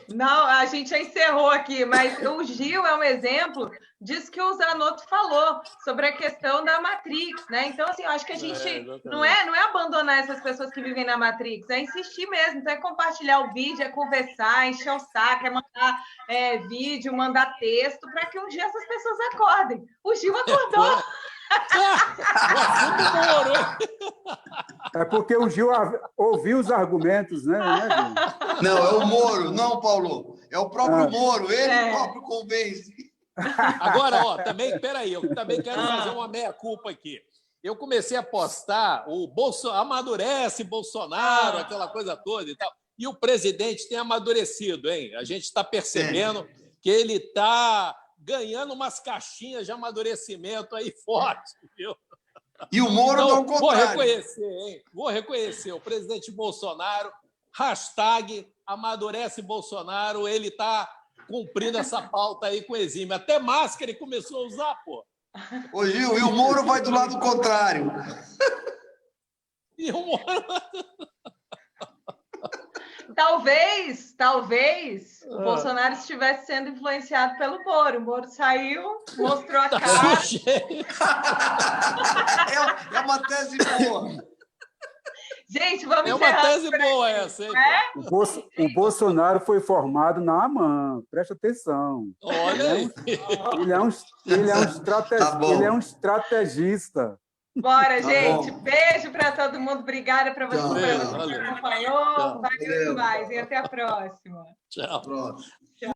não, a gente já encerrou aqui, mas o Gil é um exemplo disso que o Zanotto falou, sobre a questão da Matrix, né? Então, assim, eu acho que a gente não é abandonar essas pessoas que vivem na Matrix, é insistir mesmo, então é compartilhar o vídeo, é conversar, encher o saco, é mandar vídeo, mandar texto, para que um dia essas pessoas acordem. O Gil acordou. É porque o Gil ouviu os argumentos, né? Não, é o Moro, não, Paulo. É o próprio Moro, ele próprio convence. Agora, ó, também, peraí, eu também quero fazer uma meia-culpa aqui. Eu comecei a postar o amadurece Bolsonaro, aquela coisa toda e tal. E o presidente tem amadurecido, hein? A gente está percebendo que ele está ganhando umas caixinhas de amadurecimento aí forte, viu? E o Moro Então, dá o contrário. vou reconhecer, hein? Vou reconhecer. O presidente Bolsonaro, #amadurece Bolsonaro, ele está cumprindo essa pauta aí com exímio. Até máscara ele começou a usar, pô. Ô, Gil, e o Moro vai do lado contrário. E o Moro... Talvez o Bolsonaro estivesse sendo influenciado pelo Moro. O Moro saiu, mostrou a cara. É uma tese boa. Gente, vamos É uma tese boa essa, hein? O Bolsonaro foi formado na AMAN, presta atenção. Olha aí. Ele é um estrategista. Bora, gente. Beijo para todo mundo. Obrigada para você que acompanhou. Valeu demais. E até a próxima. Tchau. Pronto.